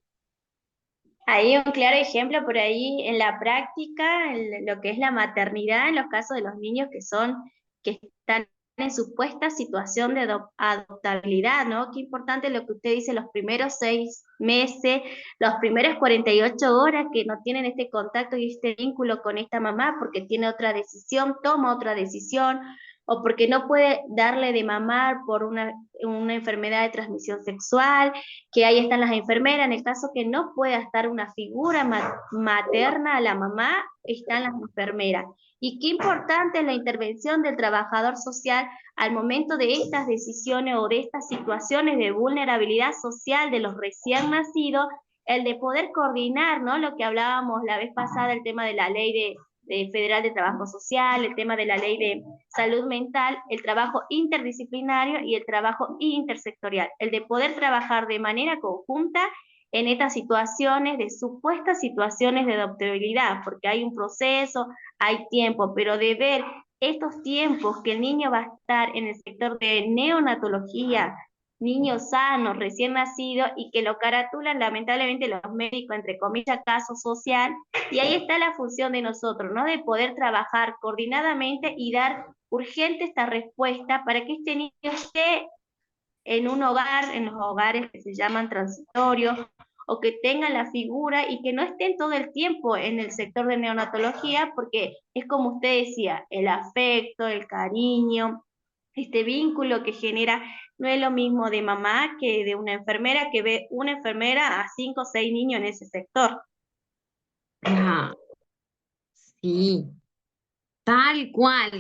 hay un claro ejemplo por ahí en la práctica, en lo que es la maternidad, en los casos de los niños que están en supuesta situación de adoptabilidad, ¿no? Qué importante lo que usted dice, los primeros 6 meses, las primeras 48 horas que no tienen este contacto y este vínculo con esta mamá porque tiene otra decisión, toma otra decisión, o porque no puede darle de mamar por una enfermedad de transmisión sexual, que ahí están las enfermeras, en el caso que no pueda estar una figura materna a la mamá, están las enfermeras. Y qué importante es la intervención del trabajador social al momento de estas decisiones o de estas situaciones de vulnerabilidad social de los recién nacidos, el de poder coordinar, ¿no? Lo que hablábamos la vez pasada, el tema de la ley de Federal de Trabajo Social, el tema de la ley de salud mental, el trabajo interdisciplinario y el trabajo intersectorial, el de poder trabajar de manera conjunta en estas situaciones, de supuestas situaciones de adoptabilidad, porque hay un proceso, hay tiempo, pero de ver estos tiempos que el niño va a estar en el sector de neonatología, niños sanos, recién nacidos, y que lo caratulan lamentablemente los médicos, entre comillas, caso social, y ahí está la función de nosotros, ¿no? De poder trabajar coordinadamente y dar urgente esta respuesta para que este niño esté en un hogar, en los hogares que se llaman transitorios, o que tengan la figura y que no estén todo el tiempo en el sector de neonatología, porque es como usted decía, el afecto, el cariño, este vínculo que genera, no es lo mismo de mamá que de una enfermera que ve una enfermera a 5 o 6 niños en ese sector. ah, sí, tal cual.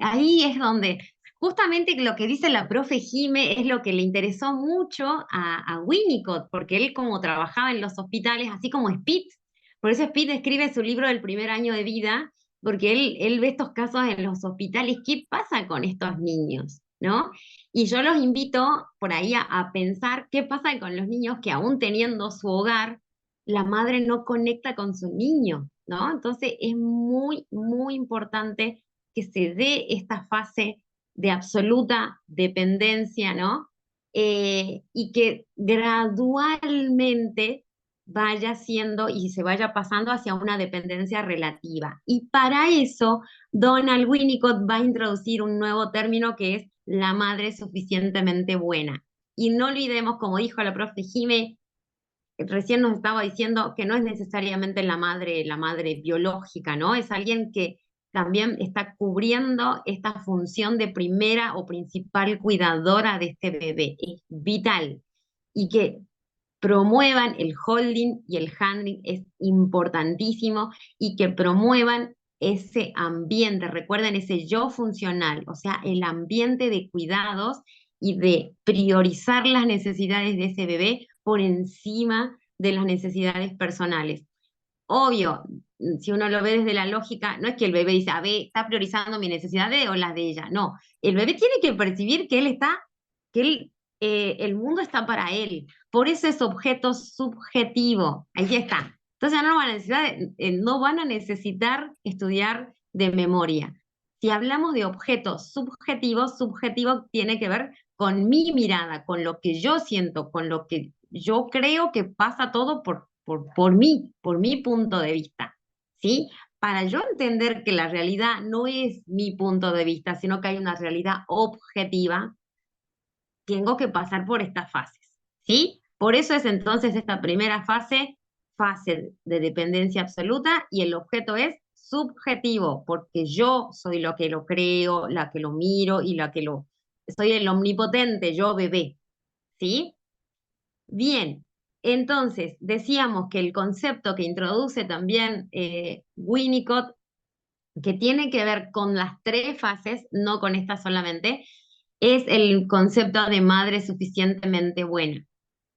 Ahí es donde, justamente lo que dice la profe Jime es lo que le interesó mucho a Winnicott, porque él como trabajaba en los hospitales, así como Spitz, por eso Spitz escribe su libro del primer año de vida, porque él ve estos casos en los hospitales, ¿qué pasa con estos niños? ¿no? Y yo los invito por ahí a pensar qué pasa con los niños que aún teniendo su hogar, la madre no conecta con su niño, ¿no? Entonces es muy, muy importante que se dé esta fase de absoluta dependencia, ¿no? Y que gradualmente vaya siendo y se vaya pasando hacia una dependencia relativa. Y para eso, Donald Winnicott va a introducir un nuevo término que es la madre suficientemente buena. Y no olvidemos, como dijo la profe Jime, recién nos estaba diciendo que no es necesariamente la madre biológica, ¿no? Es alguien que también está cubriendo esta función de primera o principal cuidadora de este bebé. Es vital. Y que promuevan el holding y el handling es importantísimo y que promuevan ese ambiente, recuerden ese yo funcional, o sea, el ambiente de cuidados y de priorizar las necesidades de ese bebé por encima de las necesidades personales. Obvio, si uno lo ve desde la lógica, no es que el bebé dice, a ver, está priorizando mis necesidades o las de ella. No, el bebé tiene que percibir que el mundo está para él. Por eso es objeto subjetivo. Ahí está. Entonces no van a necesitar estudiar de memoria. Si hablamos de objeto subjetivo, subjetivo tiene que ver con mi mirada, con lo que yo siento, con lo que yo creo que pasa todo por mi punto de vista, ¿sí? Para yo entender que la realidad no es mi punto de vista, sino que hay una realidad objetiva, tengo que pasar por estas fases, ¿sí? Por eso es entonces esta primera fase, fase de dependencia absoluta, y el objeto es subjetivo, porque yo soy lo que lo creo, la que lo miro y soy el omnipotente, yo bebé, ¿sí? Bien, entonces decíamos que el concepto que introduce también Winnicott, que tiene que ver con las tres fases, no con esta solamente, es el concepto de madre suficientemente buena.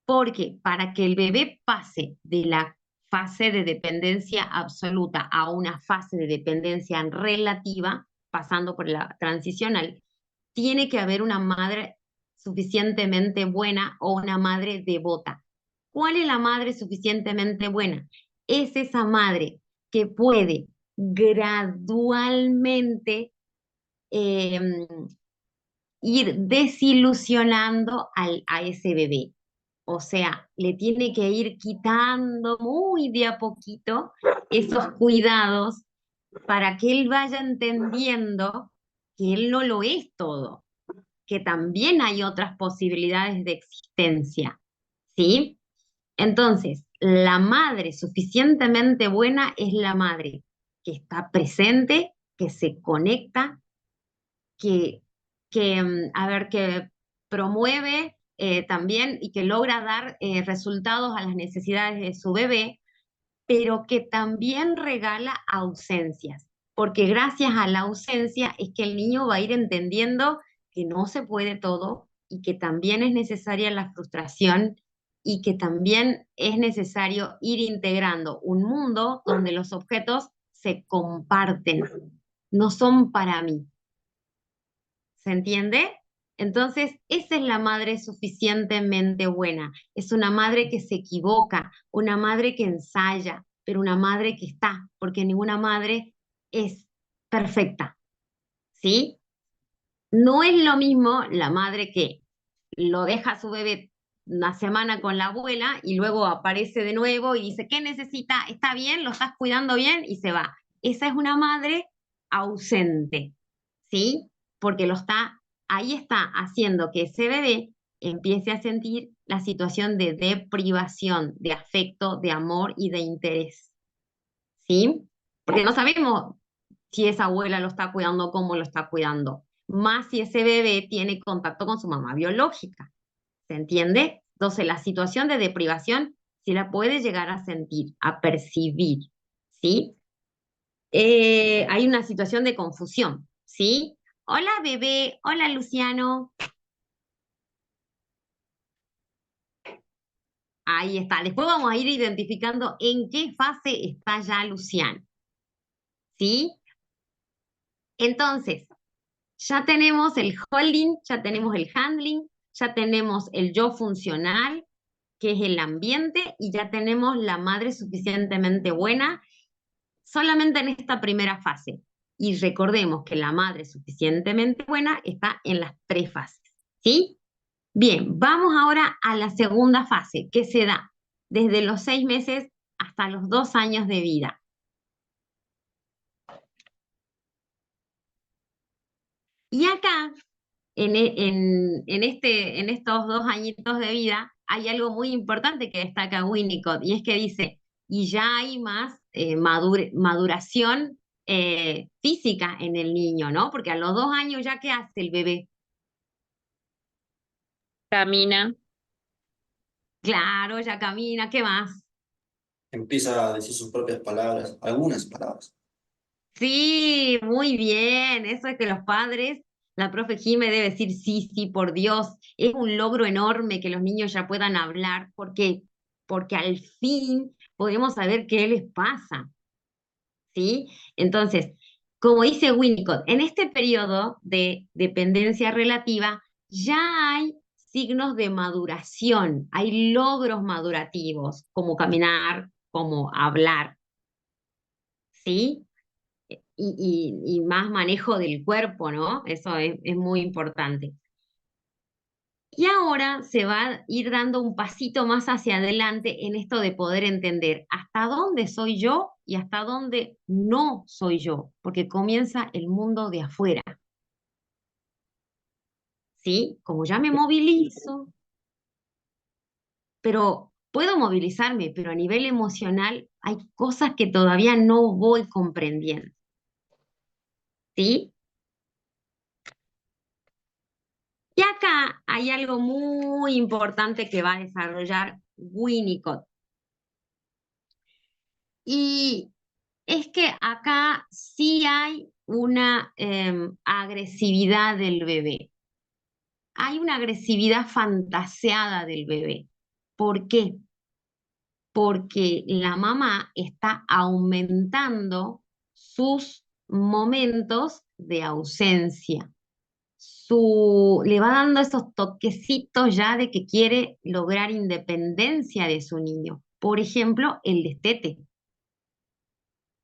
Porque para que el bebé pase de la fase de dependencia absoluta a una fase de dependencia relativa, pasando por la transicional, tiene que haber una madre suficientemente buena o una madre devota. ¿Cuál es la madre suficientemente buena? Es esa madre que puede gradualmente eh, ir desilusionando a ese bebé. O sea, le tiene que ir quitando muy de a poquito esos cuidados para que él vaya entendiendo que él no lo es todo, que también hay otras posibilidades de existencia, ¿sí? Entonces, la madre suficientemente buena es la madre que está presente, que se conecta, que, que promueve también y que logra dar resultados a las necesidades de su bebé, pero que también regala ausencias, porque gracias a la ausencia es que el niño va a ir entendiendo que no se puede todo y que también es necesaria la frustración y que también es necesario ir integrando un mundo donde los objetos se comparten, no son para mí. ¿Se entiende? Entonces, esa es la madre suficientemente buena. Es una madre que se equivoca, una madre que ensaya, pero una madre que está, porque ninguna madre es perfecta, ¿sí? No es lo mismo la madre que lo deja a su bebé una semana con la abuela y luego aparece de nuevo y dice, ¿qué necesita? ¿Está bien? ¿Lo estás cuidando bien? Y se va. Esa es una madre ausente, ¿sí? Porque ahí está haciendo que ese bebé empiece a sentir la situación de deprivación, de afecto, de amor y de interés, ¿sí? Porque no sabemos si esa abuela lo está cuidando, cómo lo está cuidando, más si ese bebé tiene contacto con su mamá biológica, ¿se entiende? Entonces la situación de deprivación sí la puede llegar a sentir, a percibir, ¿sí? Hay una situación de confusión, ¿sí? Hola bebé, hola Luciano. Ahí está. Después vamos a ir identificando en qué fase está ya Luciano, ¿sí? Entonces, Ya tenemos el holding, ya tenemos el handling, ya tenemos el yo funcional, que es el ambiente, y ya tenemos la madre suficientemente buena solamente en esta primera fase. Y recordemos que la madre suficientemente buena está en las prefases, ¿sí? Bien, vamos ahora a la segunda fase, que se da desde los 6 meses hasta los 2 años de vida. Y acá, en estos 2 añitos de vida, hay algo muy importante que destaca Winnicott, y es que dice, y ya hay más maduración física en el niño, ¿no? Porque a los 2 años ya, ¿qué hace el bebé? Camina. Claro, ya camina, ¿qué más? Empieza a decir sus propias palabras, algunas palabras. Sí, muy bien. Eso es que los padres, la profe Jime debe decir sí, sí, por Dios. Es un logro enorme que los niños ya puedan hablar porque al fin podemos saber qué les pasa, ¿sí? Entonces, como dice Winnicott, en este periodo de dependencia relativa ya hay signos de maduración, hay logros madurativos, como caminar, como hablar, ¿sí? Y más manejo del cuerpo, ¿no? Eso es muy importante. Y ahora se va a ir dando un pasito más hacia adelante en esto de poder entender hasta dónde soy yo y hasta dónde no soy yo, porque comienza el mundo de afuera, ¿sí? Como ya me movilizo, pero puedo movilizarme, pero a nivel emocional hay cosas que todavía no voy comprendiendo, ¿sí? Y acá hay algo muy importante que va a desarrollar Winnicott. Y es que acá sí hay una agresividad del bebé. Hay una agresividad fantaseada del bebé. ¿Por qué? Porque la mamá está aumentando sus momentos de ausencia. Le va dando esos toquecitos ya de que quiere lograr independencia de su niño. Por ejemplo, el destete,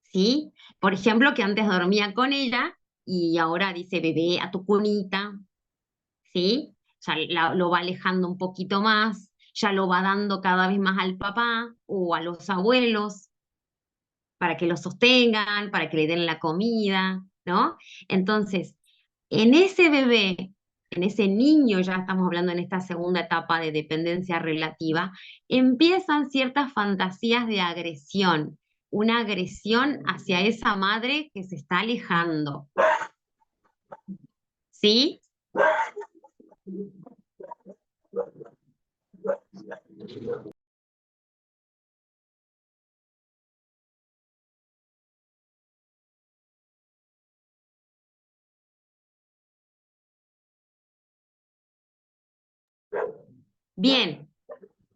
¿sí? Por ejemplo, que antes dormía con ella y ahora dice, bebé, a tu cunita, ¿sí? Ya lo va alejando un poquito más, ya lo va dando cada vez más al papá o a los abuelos para que lo sostengan, para que le den la comida, ¿no? Entonces, en ese bebé, en ese niño, ya estamos hablando en esta segunda etapa de dependencia relativa, empiezan ciertas fantasías de agresión, una agresión hacia esa madre que se está alejando, ¿sí? Bien,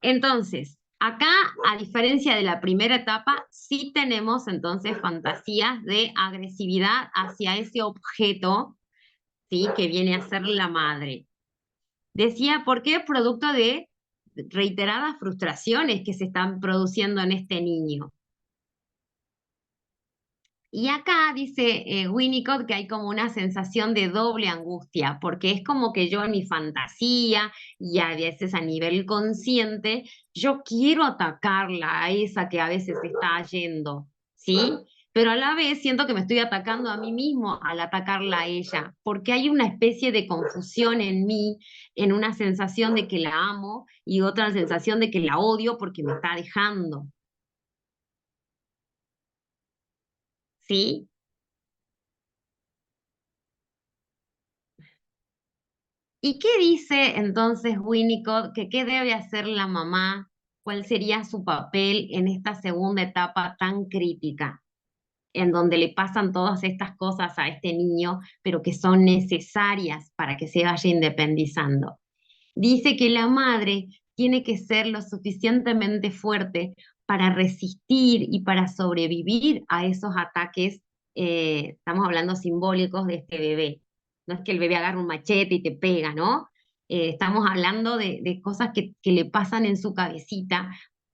entonces, acá, a diferencia de la primera etapa, sí tenemos entonces fantasías de agresividad hacia ese objeto, ¿sí? Que viene a ser la madre. Decía, ¿por qué? Producto de reiteradas frustraciones que se están produciendo en este niño. Y acá dice Winnicott que hay como una sensación de doble angustia, porque es como que yo en mi fantasía y a veces a nivel consciente, yo quiero atacarla a esa que a veces está yendo, ¿sí? Pero a la vez siento que me estoy atacando a mí mismo al atacarla a ella, porque hay una especie de confusión en mí, en una sensación de que la amo y otra sensación de que la odio porque me está dejando, ¿sí? ¿Y qué dice entonces Winnicott que qué debe hacer la mamá? ¿Cuál sería su papel en esta segunda etapa tan crítica, en donde le pasan todas estas cosas a este niño, pero que son necesarias para que se vaya independizando? Dice que la madre tiene que ser lo suficientemente fuerte para resistir y para sobrevivir a esos ataques, estamos hablando simbólicos de este bebé. no es que el bebé agarra un machete y te pega, ¿no? Estamos hablando de cosas que le pasan en su cabecita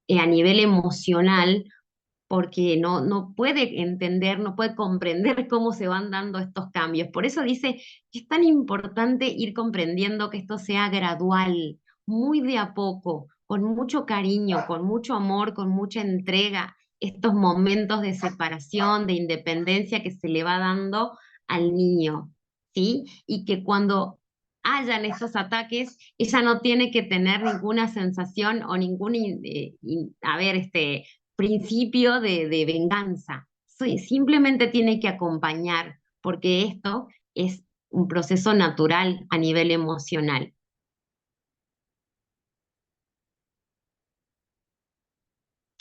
a nivel emocional, porque no puede entender, no puede comprender cómo se van dando estos cambios. Por eso dice que es tan importante ir comprendiendo que esto sea gradual, muy de a poco, con mucho cariño, con mucho amor, con mucha entrega, estos momentos de separación, de independencia que se le va dando al niño, ¿sí? Y que cuando hayan estos ataques, ella no tiene que tener ninguna sensación o ningún, a ver, principio de venganza. Simplemente tiene que acompañar, porque esto es un proceso natural a nivel emocional.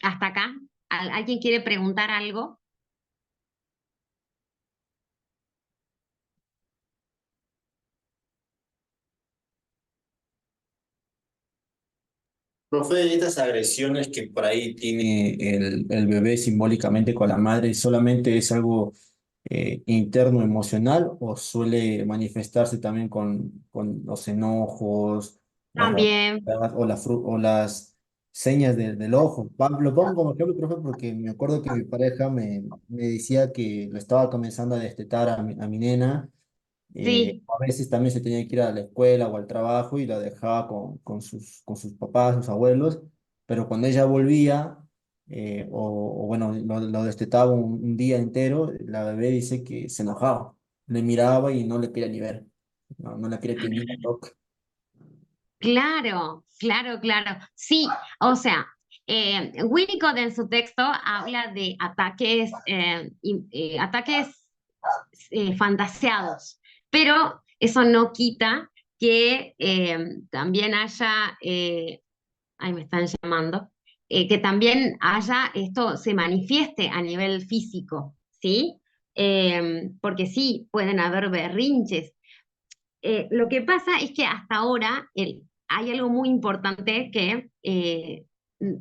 ¿Hasta acá? ¿Alguien quiere preguntar algo? Profe, estas agresiones que por ahí tiene el bebé simbólicamente con la madre, ¿solamente es algo interno emocional o suele manifestarse también con los enojos, las También, rabietas o las señas del ojo? Lo pongo como ejemplo, profe, porque me acuerdo que mi pareja me decía que lo estaba comenzando a destetar a mi nena. sí. A veces también se tenía que ir a la escuela o al trabajo y la dejaba con sus papás, sus abuelos, pero cuando ella volvía, o bueno, lo destetaba un día entero, la bebé dice que se enojaba, le miraba y no le quería ni ver, no la quería que ni la toque. Claro, claro, claro. Sí, o sea, Winnicott en su texto habla de ataques, ataques fantaseados, pero eso no quita que también haya, ay, me están llamando, que también haya, esto se manifieste a nivel físico, ¿sí? Porque sí, pueden haber berrinches. Lo que pasa es que hasta ahora hay algo muy importante que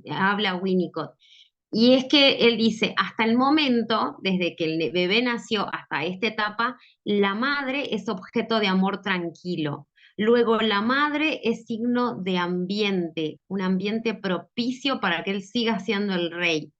habla Winnicott, y es que él dice, hasta el momento, desde que el bebé nació hasta esta etapa, la madre es objeto de amor tranquilo. Luego la madre es signo de ambiente, un ambiente propicio para que él siga siendo el rey.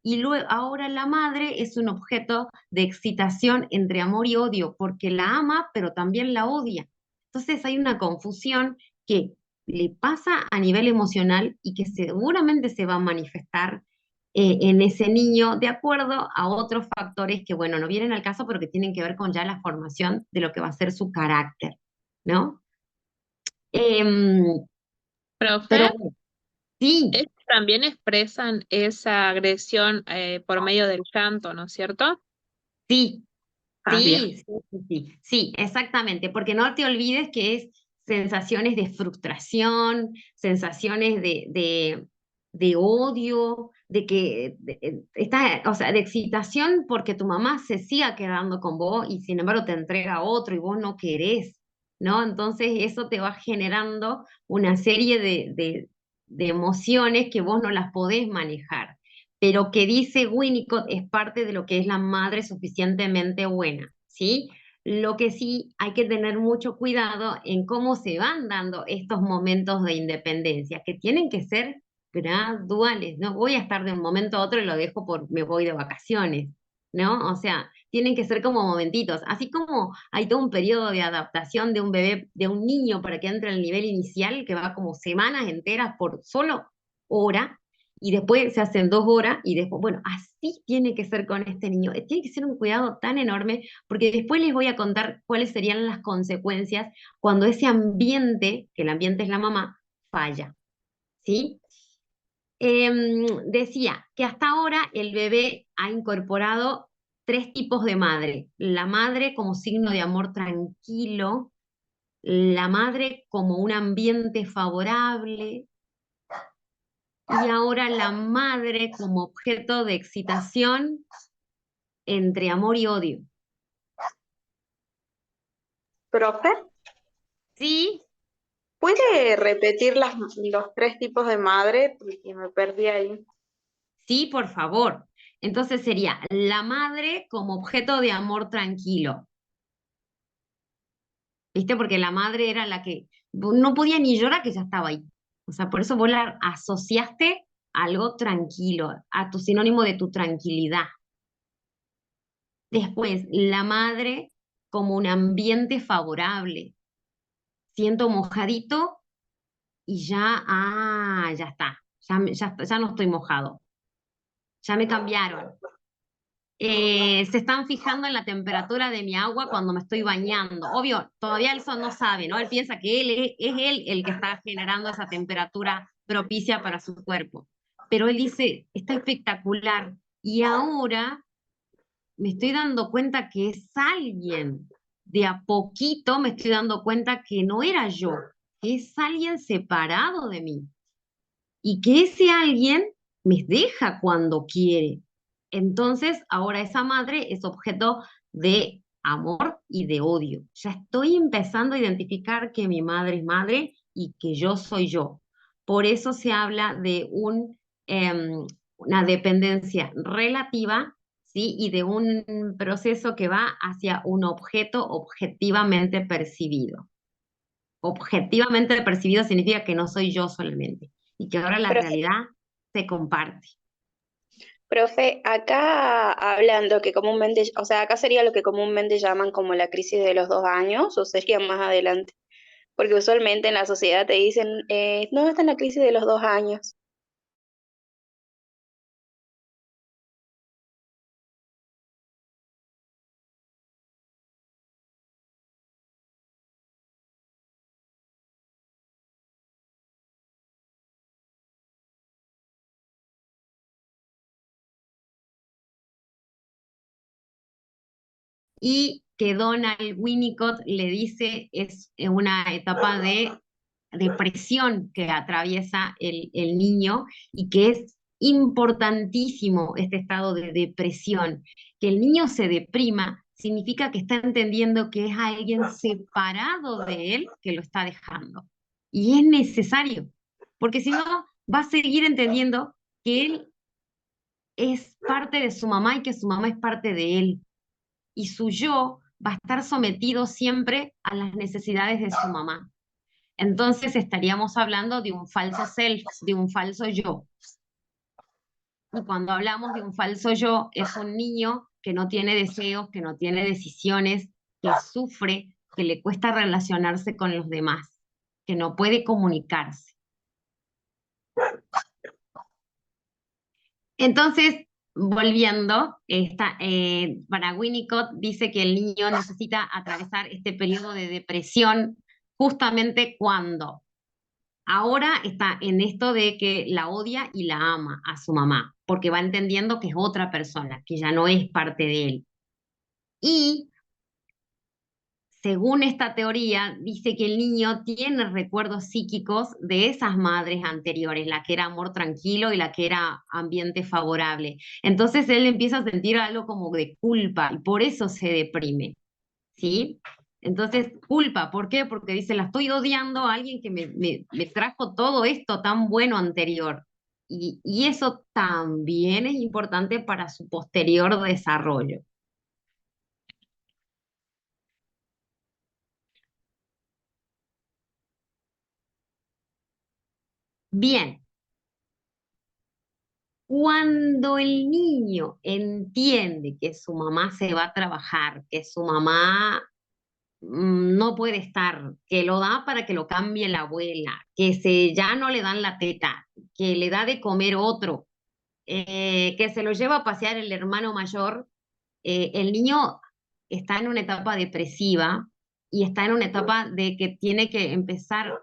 Y luego, ahora la madre es un objeto de excitación entre amor y odio, porque la ama, pero también la odia. Entonces hay una confusión que le pasa a nivel emocional y que seguramente se va a manifestar en ese niño de acuerdo a otros factores que, bueno, no vienen al caso, pero que tienen que ver con ya la formación de lo que va a ser su carácter, ¿no? Em, pero Profe, bueno, sí, ellos también expresan esa agresión por medio del llanto, ¿no es cierto? sí, Ah, bien. sí, sí, sí, sí, sí, exactamente, porque no te olvides que es sensaciones de frustración, sensaciones de odio, de que o sea, de excitación porque tu mamá se siga quedando con vos y sin embargo te entrega a otro y vos no querés, ¿no? Entonces eso te va generando una serie de emociones que vos no las podés manejar, pero que dice Winnicott es parte de lo que es la madre suficientemente buena, ¿sí? Lo que sí hay que tener mucho cuidado en cómo se van dando estos momentos de independencia, que tienen que ser graduales. No voy a estar de un momento a otro y lo dejo por me voy de vacaciones, ¿no? O sea, tienen que ser como momentitos. Así como hay todo un periodo de adaptación de un bebé, de un niño para que entre al nivel inicial, que va como semanas enteras por solo hora, y después se hacen 2 horas, y después, bueno, así tiene que ser con este niño. Tiene que ser un cuidado tan enorme, porque después les voy a contar cuáles serían las consecuencias cuando ese ambiente, que el ambiente es la mamá, falla, ¿sí? Decía que hasta ahora el bebé ha incorporado 3 tipos de madre. La madre como signo de amor tranquilo, la madre como un ambiente favorable, y ahora la madre como objeto de excitación entre amor y odio. Profe, ¿Sí? ¿puede repetir los 3 tipos de madre? Porque me perdí ahí. Sí, por favor. Entonces sería la madre como objeto de amor tranquilo. ¿viste? Porque la madre era la que no podía ni llorar que ya estaba ahí. O sea, por eso vos la asociaste a algo tranquilo, a tu sinónimo de tu tranquilidad. Después, la madre como un ambiente favorable. Siento mojadito y ya, ya está. Ya no estoy mojado. Ya me cambiaron. Se están fijando en la temperatura de mi agua cuando me estoy bañando. Obvio, todavía eso no sabe, ¿no? Él piensa que es él el que está generando esa temperatura propicia para su cuerpo. Pero él dice, está espectacular. Y ahora me estoy dando cuenta que es alguien. De a poquito me estoy dando cuenta que no era yo, que es alguien separado de mí. Y que ese alguien me deja cuando quiere. Entonces, ahora esa madre es objeto de amor y de odio. Ya estoy empezando a identificar que mi madre es madre y que yo soy yo. Por eso se habla de una dependencia relativa, ¿sí? Y de un proceso que va hacia un objeto objetivamente percibido. Objetivamente percibido significa que no soy yo solamente y que ahora la Profe, realidad se comparte. profe, acá hablando que comúnmente, o sea, acá sería lo que comúnmente llaman como la crisis de los 2 años, o sería más adelante, porque usualmente en la sociedad te dicen, no, está en la crisis de los 2 años. Y que Donald Winnicott le dice es una etapa de depresión que atraviesa el niño y que es importantísimo este estado de depresión. Que el niño se deprima significa que está entendiendo que es alguien separado de él que lo está dejando. Y es necesario, porque si no, va a seguir entendiendo que él es parte de su mamá y que su mamá es parte de él. Y su yo va a estar sometido siempre a las necesidades de su mamá. Entonces estaríamos hablando de un falso self, de un falso yo. Y cuando hablamos de un falso yo, es un niño que no tiene deseos, que no tiene decisiones, que sufre, que le cuesta relacionarse con los demás, que no puede comunicarse. Entonces, volviendo, para Winnicott dice que el niño necesita atravesar este periodo de depresión justamente cuando ahora está en esto de que la odia y la ama a su mamá, porque va entendiendo que es otra persona, que ya no es parte de él. Y según esta teoría, dice que el niño tiene recuerdos psíquicos de esas madres anteriores, la que era amor tranquilo y la que era ambiente favorable. Entonces él empieza a sentir algo como de culpa y por eso se deprime, ¿sí? Entonces, culpa, ¿por qué? Porque dice, la estoy odiando a alguien que me trajo todo esto tan bueno anterior. Y eso también es importante para su posterior desarrollo. Bien, cuando el niño entiende que su mamá se va a trabajar, que su mamá no puede estar, que lo da para que lo cambie la abuela, ya no le dan la teta, que le da de comer otro, que se lo lleva a pasear el hermano mayor, el niño está en una etapa depresiva y está en una etapa de que tiene que empezar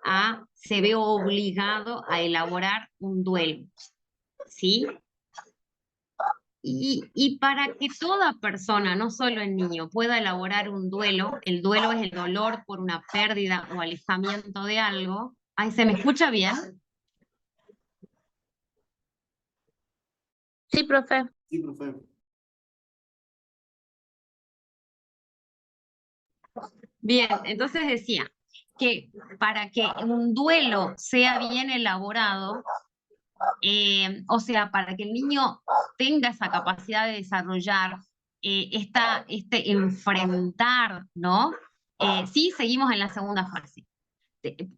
se ve obligado a elaborar un duelo, ¿sí? Y para que toda persona, no solo el niño, pueda elaborar un duelo, el duelo es el dolor por una pérdida o alejamiento de algo. Ay, ¿se me escucha bien? Sí, profe. Sí, profe. Bien, entonces decía que para que un duelo sea bien elaborado, o sea, para que el niño tenga esa capacidad de desarrollar este enfrentar, ¿no? sí seguimos en la segunda fase.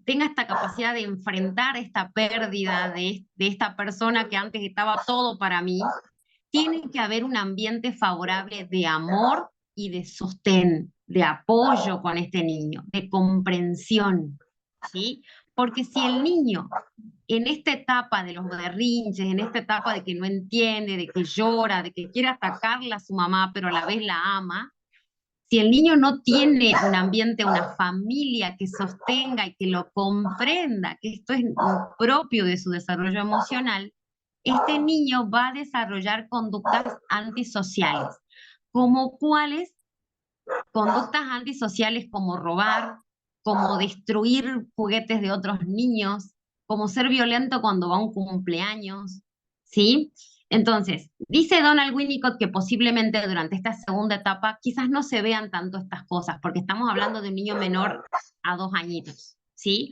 Tenga esta capacidad de enfrentar esta pérdida de esta persona que antes estaba todo para mí, tiene que haber un ambiente favorable de amor y de sostén, de apoyo con este niño, de comprensión, ¿sí? Porque si el niño en esta etapa de los berrinches, en esta etapa de que no entiende, de que llora, de que quiere atacarla a su mamá, pero a la vez la ama, si el niño no tiene un ambiente, una familia que sostenga y que lo comprenda, que esto es propio de su desarrollo emocional, este niño va a desarrollar conductas antisociales, como cuáles conductas antisociales como robar, como destruir juguetes de otros niños, como ser violento cuando va a un cumpleaños, ¿sí? Entonces, dice Donald Winnicott que posiblemente durante esta segunda etapa quizás no se vean tanto estas cosas, porque estamos hablando de un niño menor a 2 añitos, ¿sí?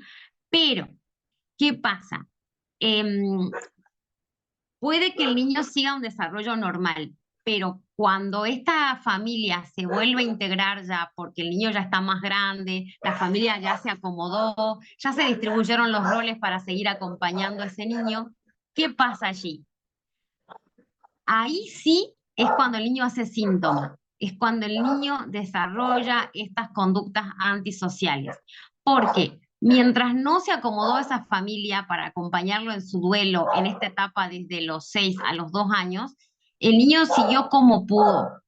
Pero, ¿qué pasa? Puede que el niño siga un desarrollo normal, pero cuando esta familia se vuelve a integrar ya, porque el niño ya está más grande, la familia ya se acomodó, ya se distribuyeron los roles para seguir acompañando a ese niño, ¿qué pasa allí? Ahí sí es cuando el niño hace síntomas, es cuando el niño desarrolla estas conductas antisociales. Porque mientras no se acomodó esa familia para acompañarlo en su duelo en esta etapa desde los 6 a los 2 años, el niño siguió como pudo,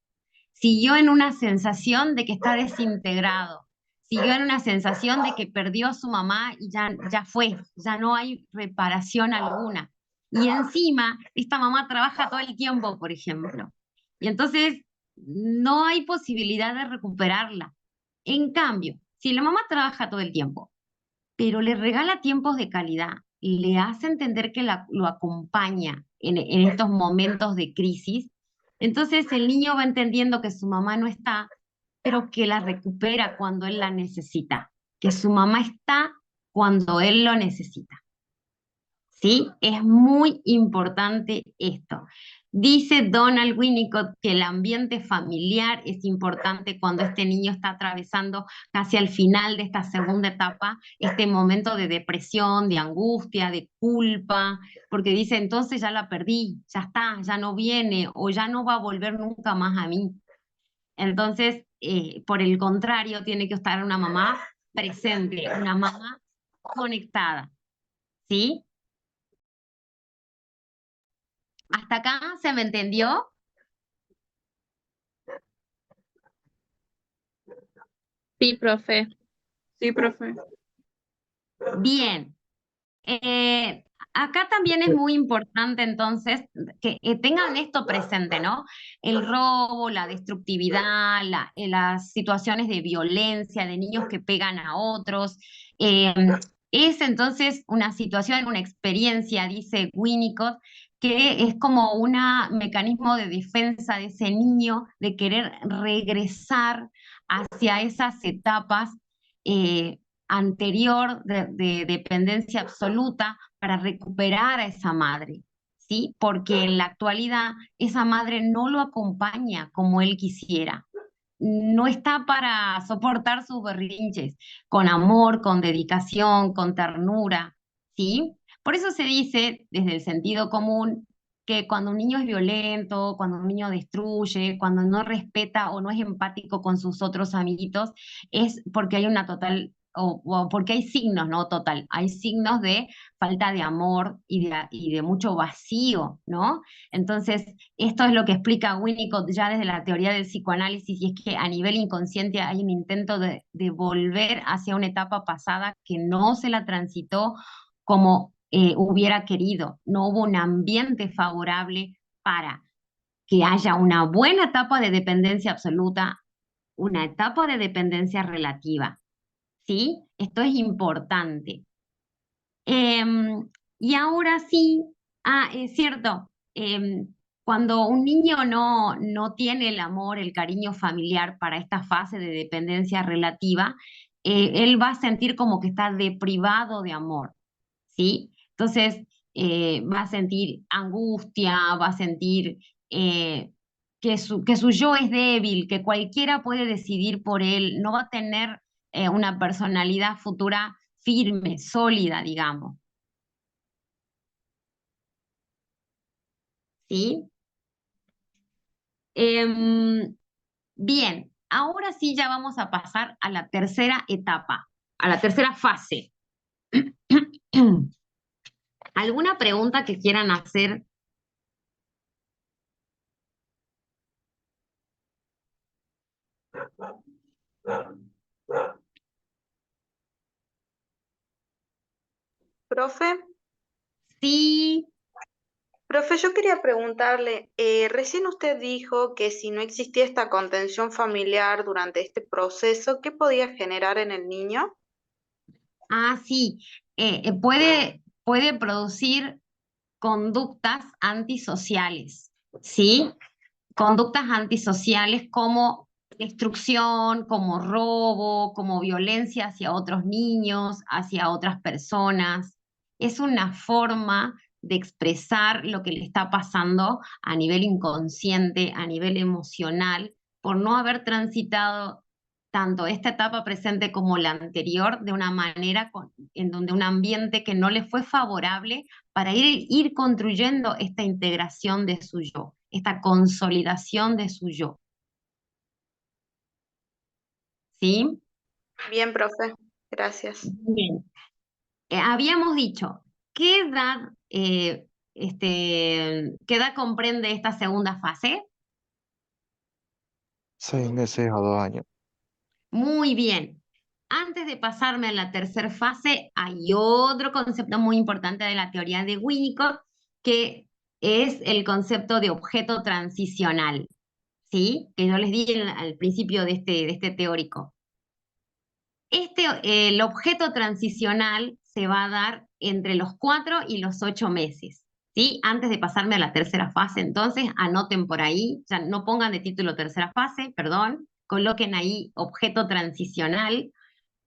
siguió en una sensación de que está desintegrado, siguió en una sensación de que perdió a su mamá y ya fue, ya no hay reparación alguna. Y encima, esta mamá trabaja todo el tiempo, por ejemplo. Y entonces no hay posibilidad de recuperarla. En cambio, si la mamá trabaja todo el tiempo, pero le regala tiempos de calidad, le hace entender que lo acompaña en estos momentos de crisis, entonces el niño va entendiendo que su mamá no está, pero que la recupera cuando él la necesita, que su mamá está cuando él lo necesita. ¿Sí? Es muy importante esto. Dice Donald Winnicott que el ambiente familiar es importante cuando este niño está atravesando casi al final de esta segunda etapa, este momento de depresión, de angustia, de culpa, porque dice, entonces ya la perdí, ya está, ya no viene o ya no va a volver nunca más a mí. Entonces, por el contrario, tiene que estar una mamá presente, una mamá conectada, ¿sí? ¿Hasta acá se me entendió? Sí, profe. Sí, profe. Bien. Acá también es muy importante entonces que tengan esto presente, ¿no? El robo, la destructividad, las situaciones de violencia, de niños que pegan a otros. Es entonces una situación, una experiencia, dice Winnicott, que es como un mecanismo de defensa de ese niño, de querer regresar hacia esas etapas anterior de dependencia absoluta para recuperar a esa madre, ¿sí? Porque en la actualidad esa madre no lo acompaña como él quisiera. No está para soportar sus berrinches con amor, con dedicación, con ternura, ¿sí? Por eso se dice desde el sentido común que cuando un niño es violento, cuando un niño destruye, cuando no respeta o no es empático con sus otros amiguitos, es porque hay una total, o porque hay signos, no total, hay signos de falta de amor y de mucho vacío, ¿no? Entonces, esto es lo que explica Winnicott ya desde la teoría del psicoanálisis, y es que a nivel inconsciente hay un intento de volver hacia una etapa pasada que no se la transitó como hubiera querido. No hubo un ambiente favorable para que haya una buena etapa de dependencia absoluta, una etapa de dependencia relativa. ¿Sí? Esto es importante. Y ahora sí, es cierto, cuando un niño no tiene el amor, el cariño familiar para esta fase de dependencia relativa, él va a sentir como que está deprivado de amor, ¿sí? Entonces, va a sentir angustia, va a sentir que su yo es débil, que cualquiera puede decidir por él, no va a tener una personalidad futura firme, sólida, digamos. ¿Sí? Bien, ahora sí ya vamos a pasar a la tercera etapa, a la tercera fase. ¿Alguna pregunta que quieran hacer? Profe, Sí, profe, yo quería preguntarle, recién usted dijo que si no existía esta contención familiar durante este proceso, ¿qué podía generar en el niño? sí, puede producir conductas antisociales, ¿sí? Conductas antisociales como destrucción, como robo, como violencia hacia otros niños, hacia otras personas. Es una forma de expresar lo que le está pasando a nivel inconsciente, a nivel emocional, por no haber transitado tanto esta etapa presente como la anterior de una manera en donde un ambiente que no le fue favorable para ir construyendo esta integración de su yo, esta consolidación de su yo. ¿Sí? Bien, profe, gracias. Bien. Habíamos dicho, ¿qué edad, qué edad comprende esta segunda fase? 6 meses a 2 años. Muy bien. Antes de pasarme a la tercera fase, hay otro concepto muy importante de la teoría de Winnicott, que es el concepto de objeto transicional, ¿sí? Que yo les di al principio de este teórico. El objeto transicional se va a dar entre los 4 y los 8 meses, ¿sí? Antes de pasarme a la tercera fase, entonces anoten por ahí, o sea, no pongan de título tercera fase, perdón, coloquen ahí objeto transicional.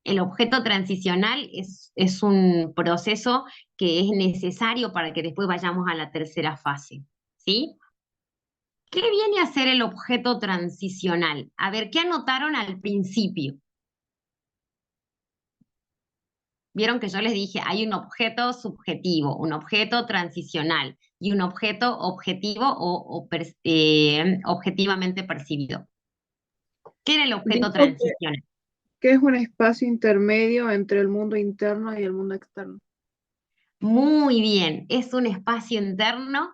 El objeto transicional es un proceso que es necesario para que después vayamos a la tercera fase, ¿sí? ¿Qué viene a ser el objeto transicional? A ver, ¿qué anotaron al principio? Vieron que yo les dije, hay un objeto subjetivo, un objeto transicional y un objeto objetivo objetivamente percibido. ¿Qué era el objeto Dijo transicional? que es un espacio intermedio entre el mundo interno y el mundo externo. Muy bien, es un espacio interno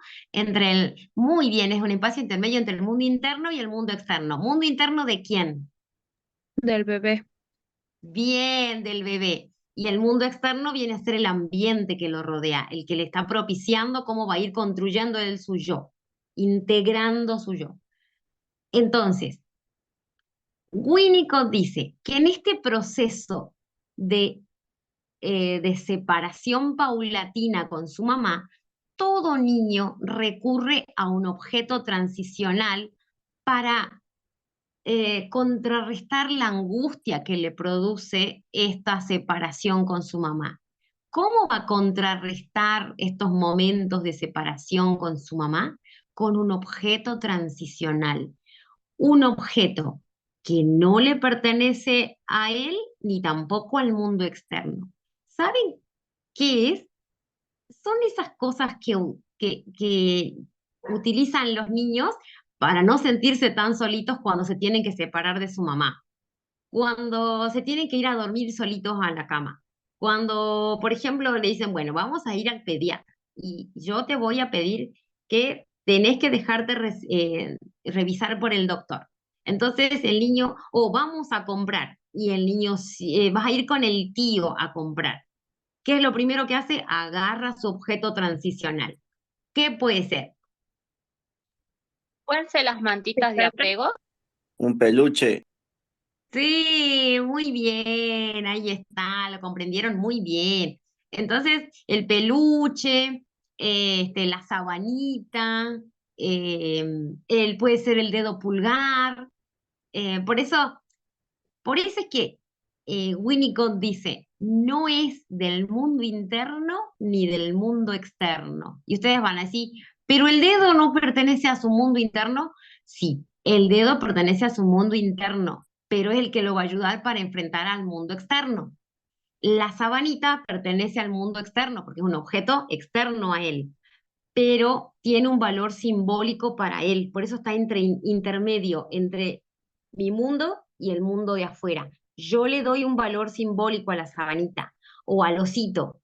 muy bien, es un espacio intermedio entre el mundo interno y el mundo externo. ¿Mundo interno de quién? Del bebé. Bien, del bebé. Y el mundo externo viene a ser el ambiente que lo rodea, el que le está propiciando cómo va a ir construyendo él su yo, integrando su yo. Entonces, Winnicott dice que en este proceso de separación paulatina con su mamá, todo niño recurre a un objeto transicional para contrarrestar la angustia que le produce esta separación con su mamá. ¿Cómo va a contrarrestar estos momentos de separación con su mamá? Con un objeto transicional, un objeto que no le pertenece a él ni tampoco al mundo externo. ¿Saben qué es? Son esas cosas que utilizan los niños para no sentirse tan solitos cuando se tienen que separar de su mamá, cuando se tienen que ir a dormir solitos a la cama, cuando, por ejemplo, le dicen, bueno, vamos a ir al pediatra y yo te voy a pedir que tenés que dejarte revisar por el doctor. Entonces el niño, vamos a comprar, y el niño, vas a ir con el tío a comprar. ¿Qué es lo primero que hace? Agarra su objeto transicional. ¿Qué puede ser? ¿Pueden ser las mantitas de apego? Un peluche. Sí, muy bien, ahí está, lo comprendieron muy bien. Entonces, el peluche, la sabanita, puede ser el dedo pulgar. Por eso es que Winnicott dice, no es del mundo interno ni del mundo externo. Y ustedes van a decir, ¿pero el dedo no pertenece a su mundo interno? Sí, el dedo pertenece a su mundo interno, pero es el que lo va a ayudar para enfrentar al mundo externo. La sabanita pertenece al mundo externo porque es un objeto externo a él, pero tiene un valor simbólico para él. Por eso está intermedio entre mi mundo y el mundo de afuera. Yo le doy un valor simbólico a la sabanita o al osito,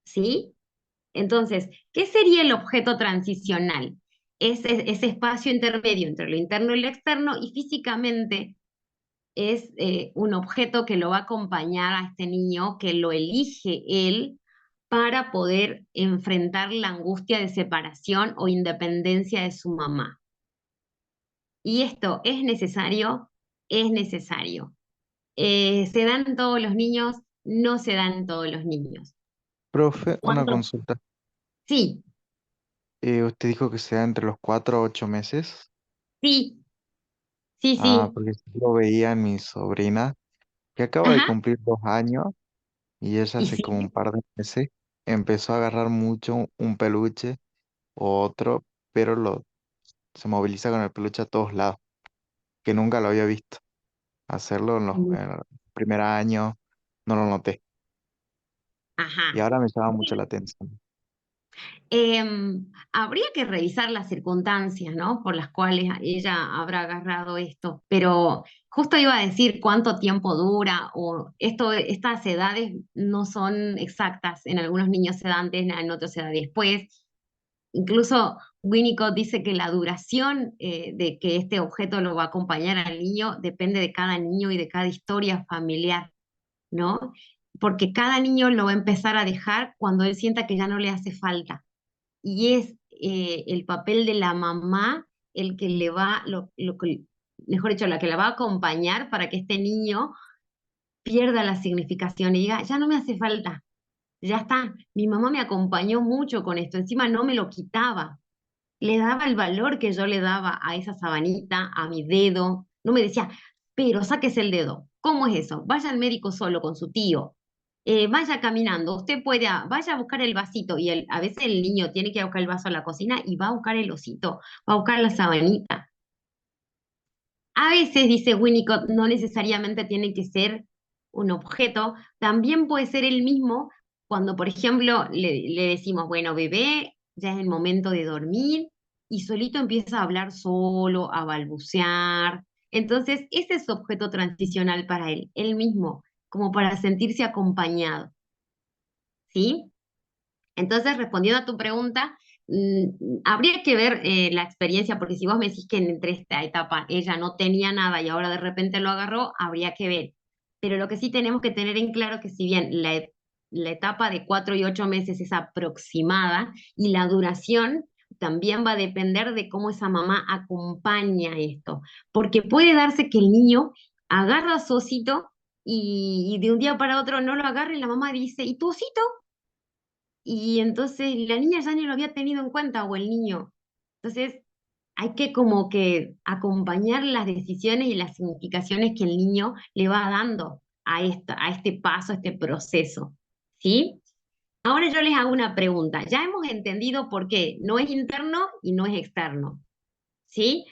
¿sí? Entonces, ¿qué sería el objeto transicional? Ese espacio intermedio entre lo interno y lo externo, y físicamente es un objeto que lo va a acompañar a este niño, que lo elige él para poder enfrentar la angustia de separación o independencia de su mamá. Y esto es necesario, es necesario. ¿Se dan todos los niños? No se dan todos los niños. Profe, una ¿Cuándo? consulta. Sí, Usted dijo que se da entre los 4 a 8 meses. sí, sí, Ah, sí. porque lo veía en mi sobrina, que acaba de Ajá, cumplir 2 años y ella y hace sí. como un par de meses empezó a agarrar mucho un peluche o otro, pero se moviliza con el peluche a todos lados, que nunca lo había visto. Hacerlo en el primer año, no lo noté. Y Ajá. ahora me llama mucho la atención. Habría que revisar las circunstancias, ¿no? Por las cuales ella habrá agarrado esto, pero justo iba a decir cuánto tiempo dura o estas edades no son exactas. En algunos niños se da antes, en otros se da después. Incluso Winnicott dice que la duración de que este objeto lo va a acompañar al niño depende de cada niño y de cada historia familiar, ¿no? Porque cada niño lo va a empezar a dejar cuando él sienta que ya no le hace falta y es el papel de la mamá el que le va, mejor dicho, la que la va a acompañar para que este niño pierda la significación y diga, ya no me hace falta, ya está, mi mamá me acompañó mucho con esto, encima no me lo quitaba, le daba el valor que yo le daba a esa sabanita, a mi dedo, no me decía, pero sáquese el dedo, ¿cómo es eso? Vaya al médico solo con su tío, vaya caminando, usted puede, vaya a buscar el vasito y a veces el niño tiene que ir a buscar el vaso a la cocina y va a buscar el osito, va a buscar la sabanita. A veces, dice Winnicott, no necesariamente tiene que ser un objeto, también puede ser el mismo cuando, por ejemplo, le decimos, bueno, bebé, ya es el momento de dormir y solito empieza a hablar solo, a balbucear. Entonces, ese es su objeto transicional para él mismo, como para sentirse acompañado, ¿sí? Entonces, respondiendo a tu pregunta, habría que ver la experiencia, porque si vos me decís que entre esta etapa ella no tenía nada y ahora de repente lo agarró, habría que ver. Pero lo que sí tenemos que tener en claro que si bien la etapa de 4 y 8 meses es aproximada y la duración también va a depender de cómo esa mamá acompaña esto, porque puede darse que el niño agarra a su osito y de un día para otro no lo agarre y la mamá dice, ¿y tu osito? Y entonces la niña ya ni lo había tenido en cuenta o el niño. Entonces hay que como que acompañar las decisiones y las significaciones que el niño le va dando a este paso, a este proceso. ¿Sí? Ahora yo les hago una pregunta. Ya hemos entendido por qué no es interno y no es externo. ¿Sí?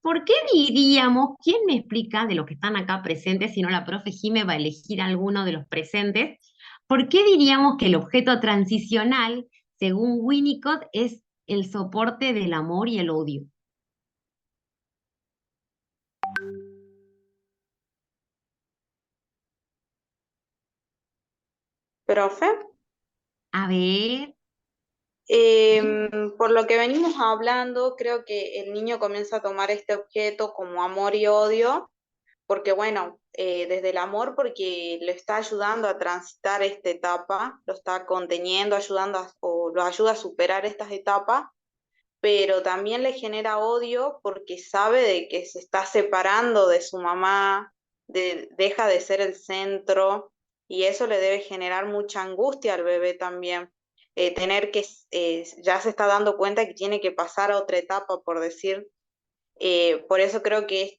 ¿Por qué diríamos, quién me explica de los que están acá presentes, si no la profe Jime va a elegir alguno de los presentes, por qué diríamos que el objeto transicional, según Winnicott, es el soporte del amor y el odio? Profe, A ver, por lo que venimos hablando, creo que el niño comienza a tomar este objeto como amor y odio, porque bueno, desde el amor, porque lo está ayudando a transitar esta etapa, lo está conteniendo, o lo ayuda a superar estas etapas, pero también le genera odio porque sabe de que se está separando de su mamá, deja de ser el centro, y eso le debe generar mucha angustia al bebé también. Tener que, ya se está dando cuenta que tiene que pasar a otra etapa, por decir. Por eso creo que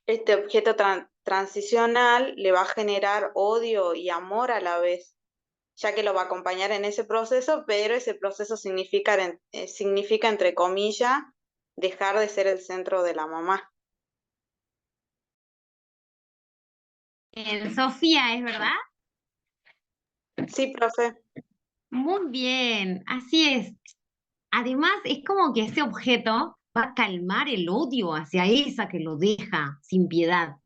este objeto transicional le va a generar odio y amor a la vez, ya que lo va a acompañar en ese proceso, pero ese proceso significa, significa entre comillas, dejar de ser el centro de la mamá. Sofía, ¿es verdad? Sí, profe. Muy bien, así es. Además, es como que ese objeto va a calmar el odio hacia esa que lo deja sin piedad,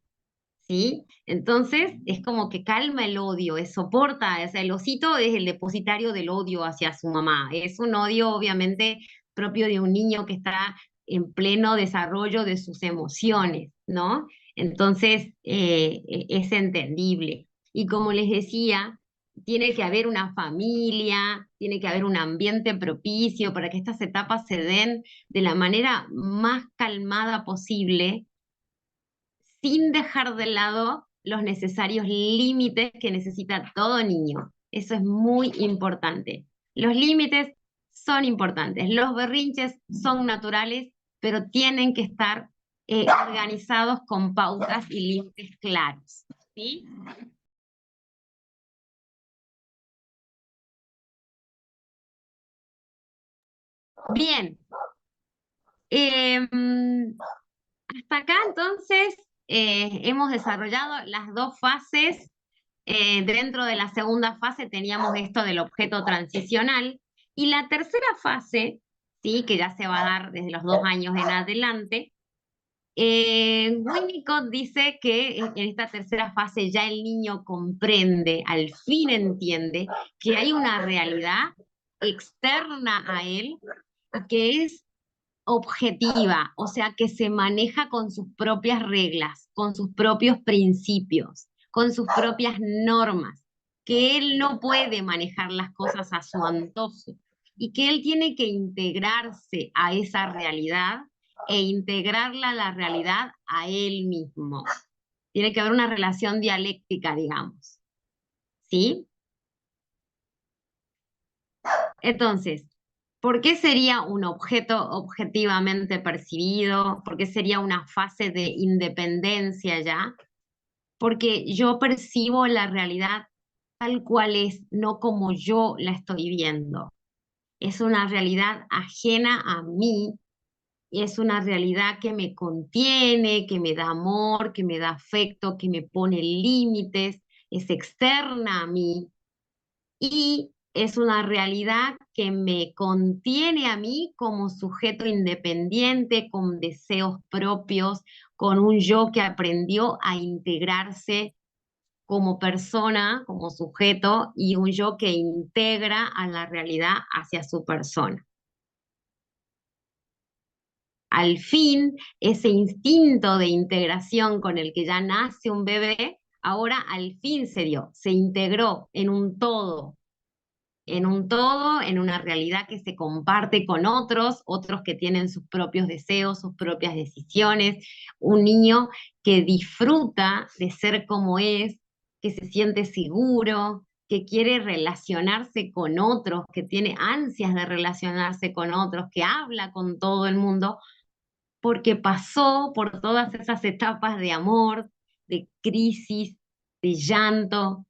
¿sí? Entonces, es como que calma el odio, soporta, o sea, el osito es el depositario del odio hacia su mamá. Es un odio, obviamente, propio de un niño que está en pleno desarrollo de sus emociones, ¿no? Entonces, es entendible. Y como les decía, tiene que haber una familia, tiene que haber un ambiente propicio para que estas etapas se den de la manera más calmada posible, sin dejar de lado los necesarios límites que necesita todo niño. Eso es muy importante. Los límites son importantes, los berrinches son naturales, pero tienen que estar organizados con pautas y límites claros, ¿sí? Bien. Hasta acá entonces hemos desarrollado las dos fases. Dentro de la segunda fase teníamos esto del objeto transicional y la tercera fase, ¿sí? Que ya se va a dar desde los 2 años en adelante. Winnicott dice que en esta tercera fase ya el niño comprende, al fin entiende que hay una realidad externa a él que es objetiva, o sea, que se maneja con sus propias reglas, con sus propios principios, con sus propias normas, que él no puede manejar las cosas a su antojo y que él tiene que integrarse a esa realidad e integrarla a la realidad a él mismo. Tiene que haber una relación dialéctica, digamos. ¿Sí? Entonces, ¿por qué sería un objeto objetivamente percibido? ¿Por qué sería una fase de independencia ya? Porque yo percibo la realidad tal cual es, no como yo la estoy viendo. Es una realidad ajena a mí, es una realidad que me contiene, que me da amor, que me da afecto, que me pone límites, es externa a mí y es una realidad que me contiene a mí como sujeto independiente, con deseos propios, con un yo que aprendió a integrarse como persona, como sujeto, y un yo que integra a la realidad hacia su persona. Al fin, ese instinto de integración con el que ya nace un bebé, ahora al fin se dio, se integró en una realidad que se comparte con otros, otros que tienen sus propios deseos, sus propias decisiones, un niño que disfruta de ser como es, que se siente seguro, que quiere relacionarse con otros, que tiene ansias de relacionarse con otros, que habla con todo el mundo, porque pasó por todas esas etapas de amor, de crisis, de llanto,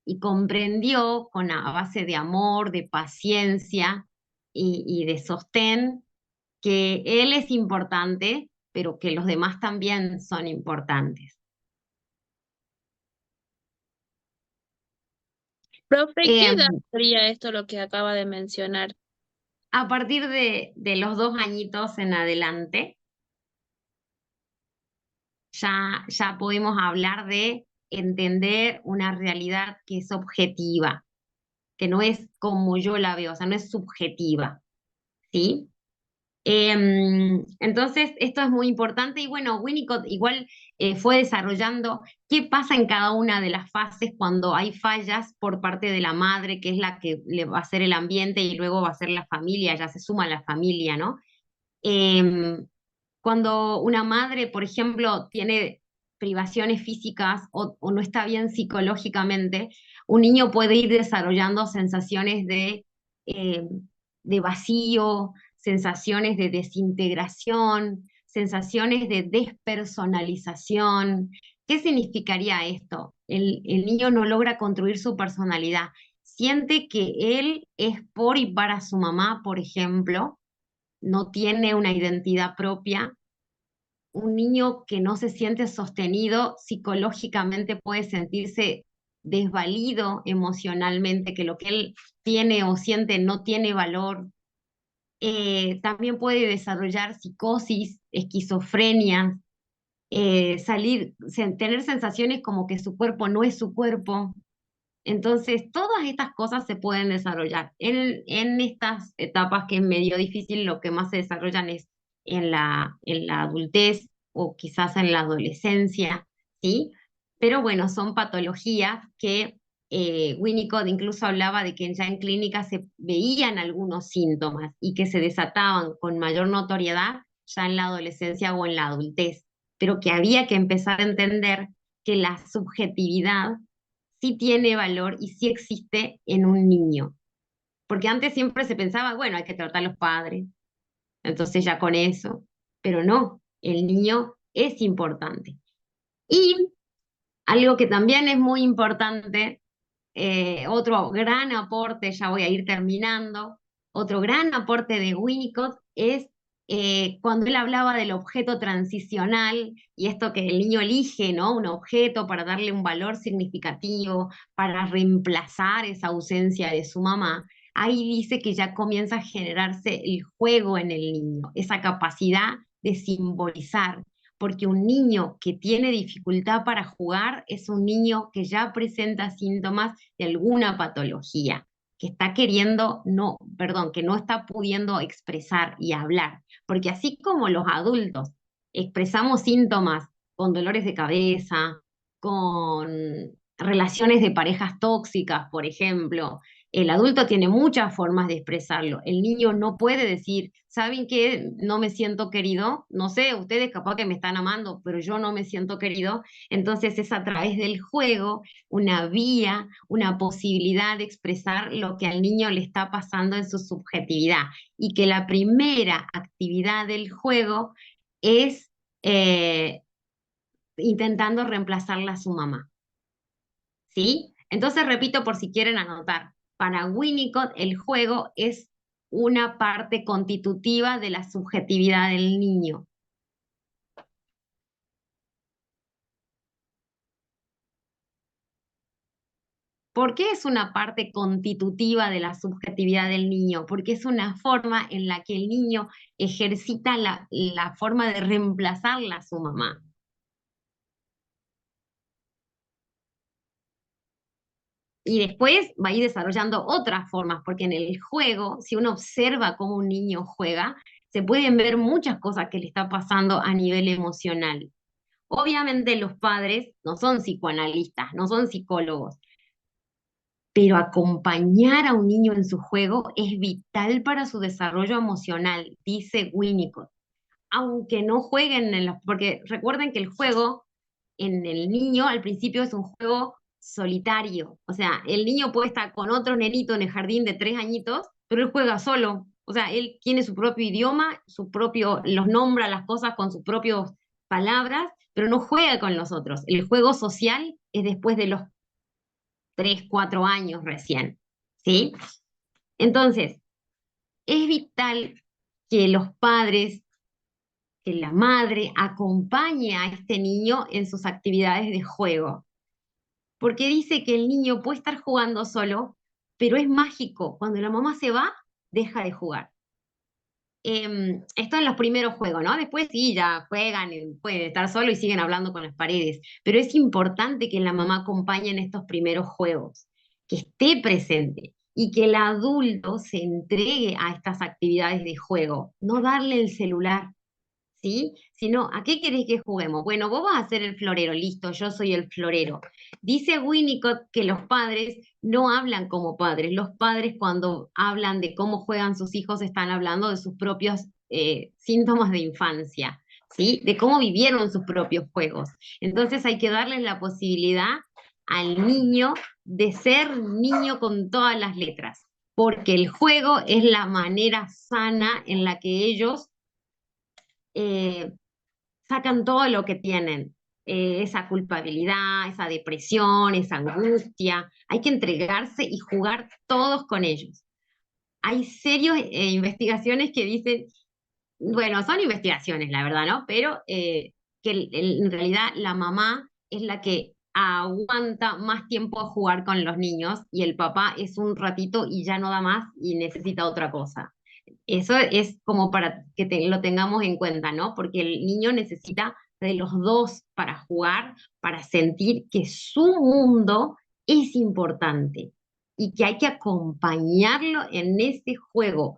y comprendió con a base de amor, de paciencia y de sostén que él es importante, pero que los demás también son importantes. Profe, ¿qué Eh, edad sería esto lo que acaba de mencionar? a partir de los 2 añitos en adelante, ya podemos hablar de entender una realidad que es objetiva, que no es como yo la veo, o sea, no es subjetiva, ¿sí? Entonces, esto es muy importante y bueno, Winnicott igual fue desarrollando qué pasa en cada una de las fases cuando hay fallas por parte de la madre, que es la que le va a hacer el ambiente y luego va a ser la familia, ya se suma la familia, ¿no? Em, Cuando una madre, por ejemplo, tiene privaciones físicas o no está bien psicológicamente, un niño puede ir desarrollando sensaciones eh, de vacío, sensaciones de desintegración, sensaciones de despersonalización. ¿Qué significaría esto? El niño no logra construir su personalidad. Siente que él es por y para su mamá, por ejemplo, no tiene una identidad propia, un niño que no se siente sostenido psicológicamente puede sentirse desvalido emocionalmente, que lo que él tiene o siente no tiene valor. También puede desarrollar psicosis, esquizofrenia, tener sensaciones como que su cuerpo no es su cuerpo. Entonces, todas estas cosas se pueden desarrollar. En estas etapas que es medio difícil, lo que más se desarrollan es en la adultez o quizás en la adolescencia, ¿sí? Pero bueno, son patologías que Winnicott incluso hablaba de que ya en clínica se veían algunos síntomas y que se desataban con mayor notoriedad ya en la adolescencia o en la adultez, pero que había que empezar a entender que la subjetividad sí tiene valor y sí existe en un niño. Porque antes siempre se pensaba, bueno, hay que tratar a los padres, entonces ya con eso, pero no, el niño es importante. Y algo que también es muy importante, otro gran aporte, ya voy a ir terminando, otro gran aporte de Winnicott es cuando él hablaba del objeto transicional y esto que el niño elige, ¿no? Un objeto para darle un valor significativo, para reemplazar esa ausencia de su mamá. Ahí dice que ya comienza a generarse el juego en el niño, esa capacidad de simbolizar, porque un niño que tiene dificultad para jugar es un niño que ya presenta síntomas de alguna patología, que está queriendo, no, perdón, que no está pudiendo expresar y hablar, porque así como los adultos expresamos síntomas con dolores de cabeza, con relaciones de parejas tóxicas, por ejemplo, el adulto tiene muchas formas de expresarlo. El niño no puede decir, ¿saben qué? No me siento querido. No sé, ustedes capaz que me están amando, pero yo no me siento querido. Entonces es a través del juego una vía, una posibilidad de expresar lo que al niño le está pasando en su subjetividad. Y que la primera actividad del juego es intentando reemplazarla a su mamá. ¿Sí? Entonces repito por si quieren anotar. Para Winnicott el juego es una parte constitutiva de la subjetividad del niño. ¿Por qué es una parte constitutiva de la subjetividad del niño? Porque es una forma en la que el niño ejercita la forma de reemplazarla a su mamá. Y después va a ir desarrollando otras formas, porque en el juego, si uno observa cómo un niño juega, se pueden ver muchas cosas que le está pasando a nivel emocional. Obviamente los padres no son psicoanalistas, no son psicólogos, pero acompañar a un niño en su juego es vital para su desarrollo emocional, dice Winnicott. Aunque no jueguen porque recuerden que el juego en el niño al principio es un juego solitario. O sea, el niño puede estar con otro nenito en el jardín de 3 añitos, pero él juega solo. O sea, él tiene su propio idioma, los nombra las cosas con sus propias palabras, pero no juega con los otros. El juego social es después de los 3, 4 años recién. ¿Sí? Entonces, es vital que los padres, que la madre acompañe a este niño en sus actividades de juego. Porque dice que el niño puede estar jugando solo, pero es mágico. Cuando la mamá se va, deja de jugar. Esto en los primeros juegos, ¿no? Después sí, ya juegan, pueden estar solo y siguen hablando con las paredes. Pero es importante que la mamá acompañe en estos primeros juegos, que esté presente y que el adulto se entregue a estas actividades de juego, no darle el celular. ¿Sí? Sino, ¿a qué querés que juguemos? Bueno, vos vas a ser el florero, listo, yo soy el florero. Dice Winnicott que los padres no hablan como padres. Los padres cuando hablan de cómo juegan sus hijos están hablando de sus propios síntomas de infancia, ¿sí? De cómo vivieron sus propios juegos. Entonces hay que darles la posibilidad al niño de ser niño con todas las letras, porque el juego es la manera sana en la que ellos sacan todo lo que tienen, esa culpabilidad, esa depresión, esa angustia. Hay que entregarse y jugar todos con ellos. Hay serias investigaciones que dicen bueno, son investigaciones, la verdad, ¿no? Pero que en realidad la mamá es la que aguanta más tiempo a jugar con los niños y el papá es un ratito y ya no da más y necesita otra cosa. Eso es como para que lo tengamos en cuenta, ¿no? Porque el niño necesita de los dos para jugar, para sentir que su mundo es importante y que hay que acompañarlo en ese juego,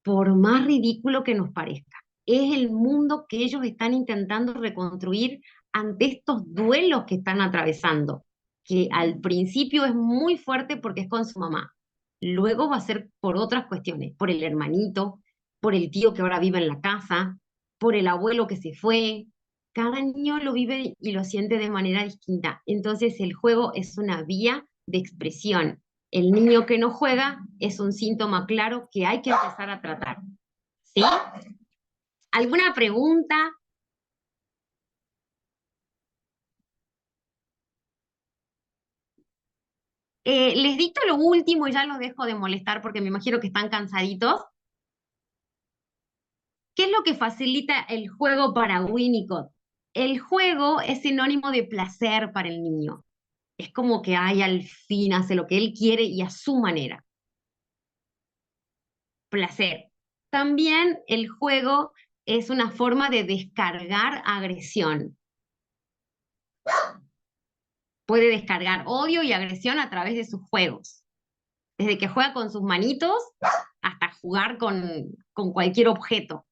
por más ridículo que nos parezca. Es el mundo que ellos están intentando reconstruir ante estos duelos que están atravesando, que al principio es muy fuerte porque es con su mamá, luego va a ser por otras cuestiones, por el hermanito, por el tío que ahora vive en la casa, por el abuelo que se fue. Cada niño lo vive y lo siente de manera distinta. Entonces el juego es una vía de expresión. El niño que no juega es un síntoma claro que hay que empezar a tratar. ¿Sí? ¿Alguna pregunta? Les dicto lo último y ya los dejo de molestar porque me imagino que están cansaditos. ¿Qué es lo que facilita el juego para Winnicott? El juego es sinónimo de placer para el niño. Es como que, ay, al fin hace lo que él quiere y a su manera. Placer. También el juego es una forma de descargar agresión. Puede descargar odio y agresión a través de sus juegos. Desde que juega con sus manitos hasta jugar con cualquier objeto.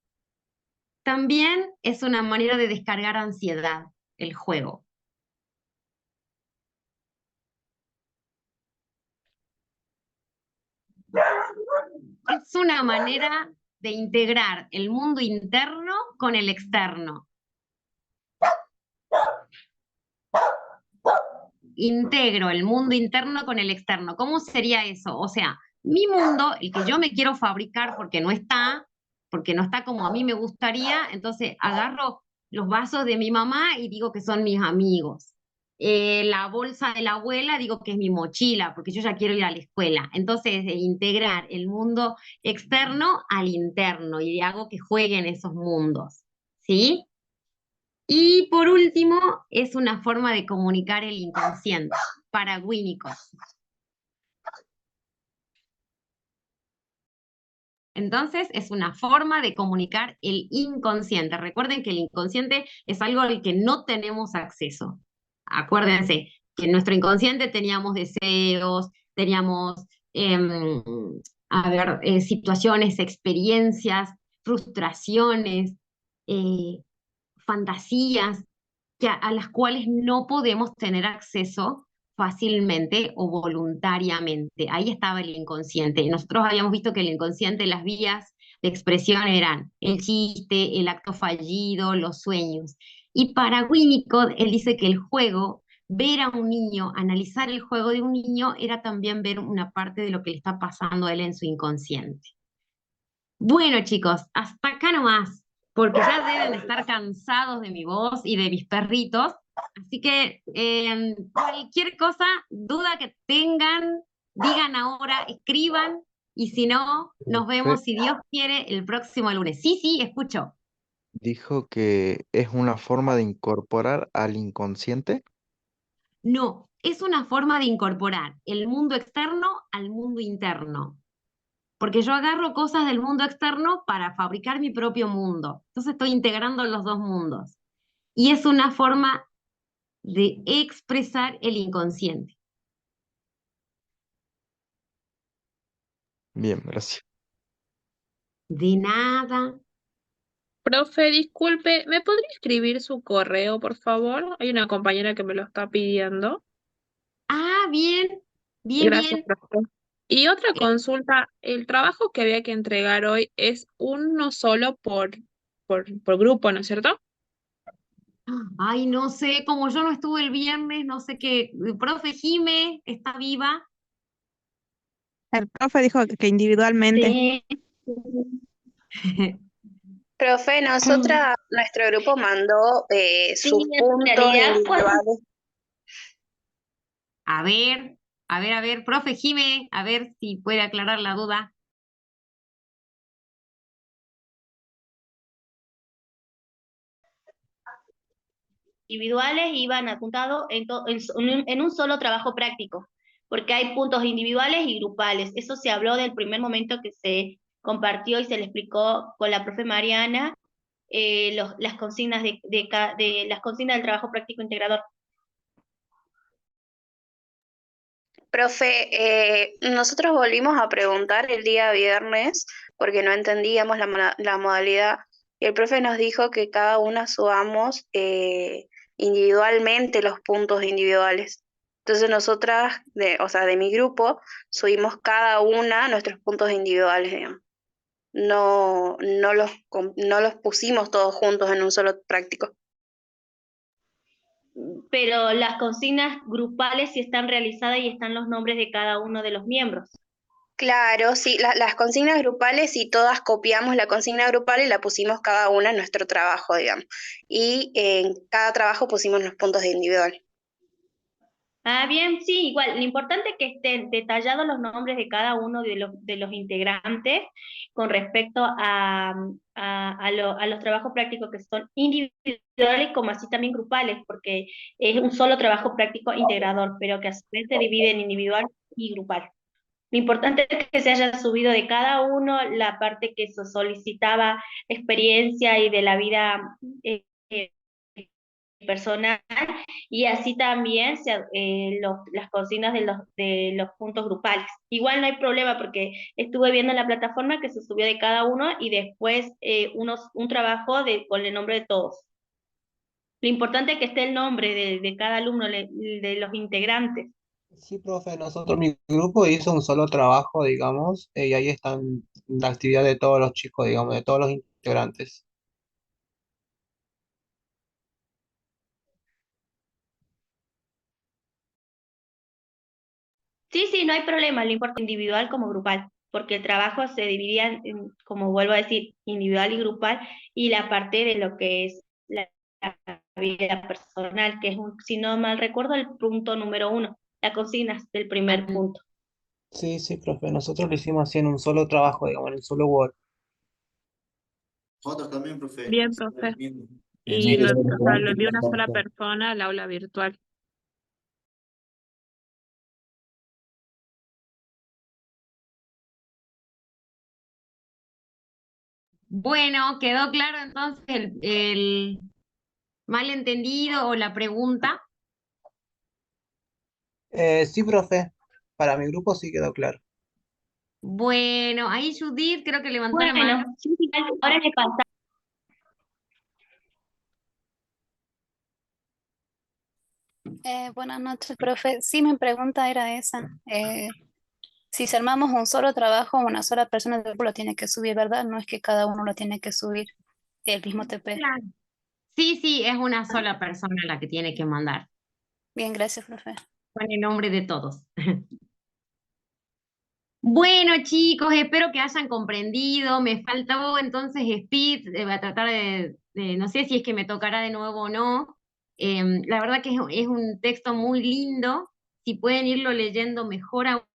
También es una manera de descargar ansiedad, el juego. Es una manera de integrar el mundo interno con el externo. Integro el mundo interno con el externo. ¿Cómo sería eso? O sea, mi mundo, el que yo me quiero fabricar porque no está como a mí me gustaría, entonces agarro los vasos de mi mamá y digo que son mis amigos. La bolsa de la abuela digo que es mi mochila, porque yo ya quiero ir a la escuela. Entonces, integrar el mundo externo al interno y hago que jueguen esos mundos. ¿Sí? Y por último, es una forma de comunicar el inconsciente para Winnicott. Entonces, es una forma de comunicar el inconsciente. Recuerden que el inconsciente es algo al que no tenemos acceso. Acuérdense que en nuestro inconsciente teníamos deseos, teníamos, situaciones, experiencias, frustraciones, eh, fantasías a las cuales no podemos tener acceso fácilmente o voluntariamente. Ahí estaba el inconsciente. Nosotros habíamos visto que el inconsciente, las vías de expresión eran el chiste, el acto fallido, los sueños. Y para Winnicott, él dice que el juego, ver a un niño, analizar el juego de un niño, era también ver una parte de lo que le está pasando a él en su inconsciente. Bueno, chicos, hasta acá nomás, porque ya deben de estar cansados de mi voz y de mis perritos. Así que cualquier cosa, duda que tengan, digan ahora, escriban, y si no, nos vemos, si Dios quiere, el próximo lunes. Sí, sí, escucho. Dijo que es una forma de incorporar al inconsciente. No, es una forma de incorporar el mundo externo al mundo interno. Porque yo agarro cosas del mundo externo para fabricar mi propio mundo. Entonces estoy integrando los dos mundos. Y es una forma de expresar el inconsciente. Bien, gracias. De nada. Profe, disculpe, ¿me podría escribir su correo, por favor? Hay una compañera que me lo está pidiendo. Ah, bien, bien, Gracias, bien. profe. Y otra Eh, consulta, el trabajo que había que entregar hoy es uno solo por grupo, ¿no es cierto? Ay, no sé, como yo no estuve el viernes, no sé qué. Profe Jime está viva. El profe dijo que individualmente. Sí. Profe, nuestro grupo mandó Sí, sus en puntos realidad, pues, individuales. A ver, profe Jime, a ver si puede aclarar la duda. individuales iban apuntados en un solo trabajo práctico, porque hay puntos individuales y grupales. Eso se habló del primer momento que se compartió y se le explicó con la profe Mariana las consignas de las consignas del trabajo práctico integrador. Profe, nosotros volvimos a preguntar el día viernes porque no entendíamos la modalidad y el profe nos dijo que cada una subamos individualmente los puntos individuales. Entonces nosotras, o sea, de mi grupo, subimos cada una nuestros puntos individuales, digamos. No los pusimos todos juntos en un solo práctico. Pero las consignas grupales sí están realizadas y están los nombres de cada uno de los miembros. Claro, sí, las consignas grupales y todas copiamos la consigna grupal y la pusimos cada una en nuestro trabajo, digamos. Y en cada trabajo pusimos los puntos de individual. Ah, bien, sí, igual. Lo importante es que estén detallados los nombres de cada uno de los integrantes con respecto a los trabajos prácticos que son individuales como así también grupales, porque es un solo trabajo práctico integrador, pero que a su vez se divide en individual y grupal. Lo importante es que se haya subido de cada uno la parte que se solicitaba experiencia y de la vida eh, personal, y así también las consignas de los puntos grupales. Igual no hay problema porque estuve viendo en la plataforma que se subió de cada uno y después un trabajo con el nombre de todos. Lo importante es que esté el nombre de cada alumno, de los integrantes. Sí, profe, mi grupo hizo un solo trabajo, digamos, y ahí están la actividad de todos los chicos, digamos, de todos los integrantes. Sí, sí, no hay problema, lo importante es individual como grupal, porque el trabajo se dividía, como vuelvo a decir, individual y grupal, y la parte de lo que es la vida personal, que es, si no mal recuerdo, el punto número 1, las consignas del primer punto. Sí, sí, profe, nosotros lo hicimos así en un solo trabajo, digamos, en un solo Word. Nosotros también, profe. Bien, profe. Sí, Y eso es lo o sea, lo envió una sola importante. persona al aula virtual. Bueno, quedó claro entonces el malentendido o la pregunta. Sí, profe, para mi grupo sí quedó claro. Bueno, ahí Judith creo que levantó la mano. Bueno, sí, sí, ahora le pasa. Buenas noches, profe. Sí, mi pregunta era esa. Si armamos un solo trabajo, una sola persona del grupo lo tiene que subir, ¿verdad? No es que cada uno lo tiene que subir el mismo TP. Claro. Sí, sí, es una sola persona la que tiene que mandar. Bien, gracias, profe. Con el nombre de todos. Bueno, chicos, espero que hayan comprendido. Me faltó entonces Speed. Voy a tratar no sé si es que me tocará de nuevo o no. La verdad que es un texto muy lindo. Si pueden irlo leyendo mejor aún.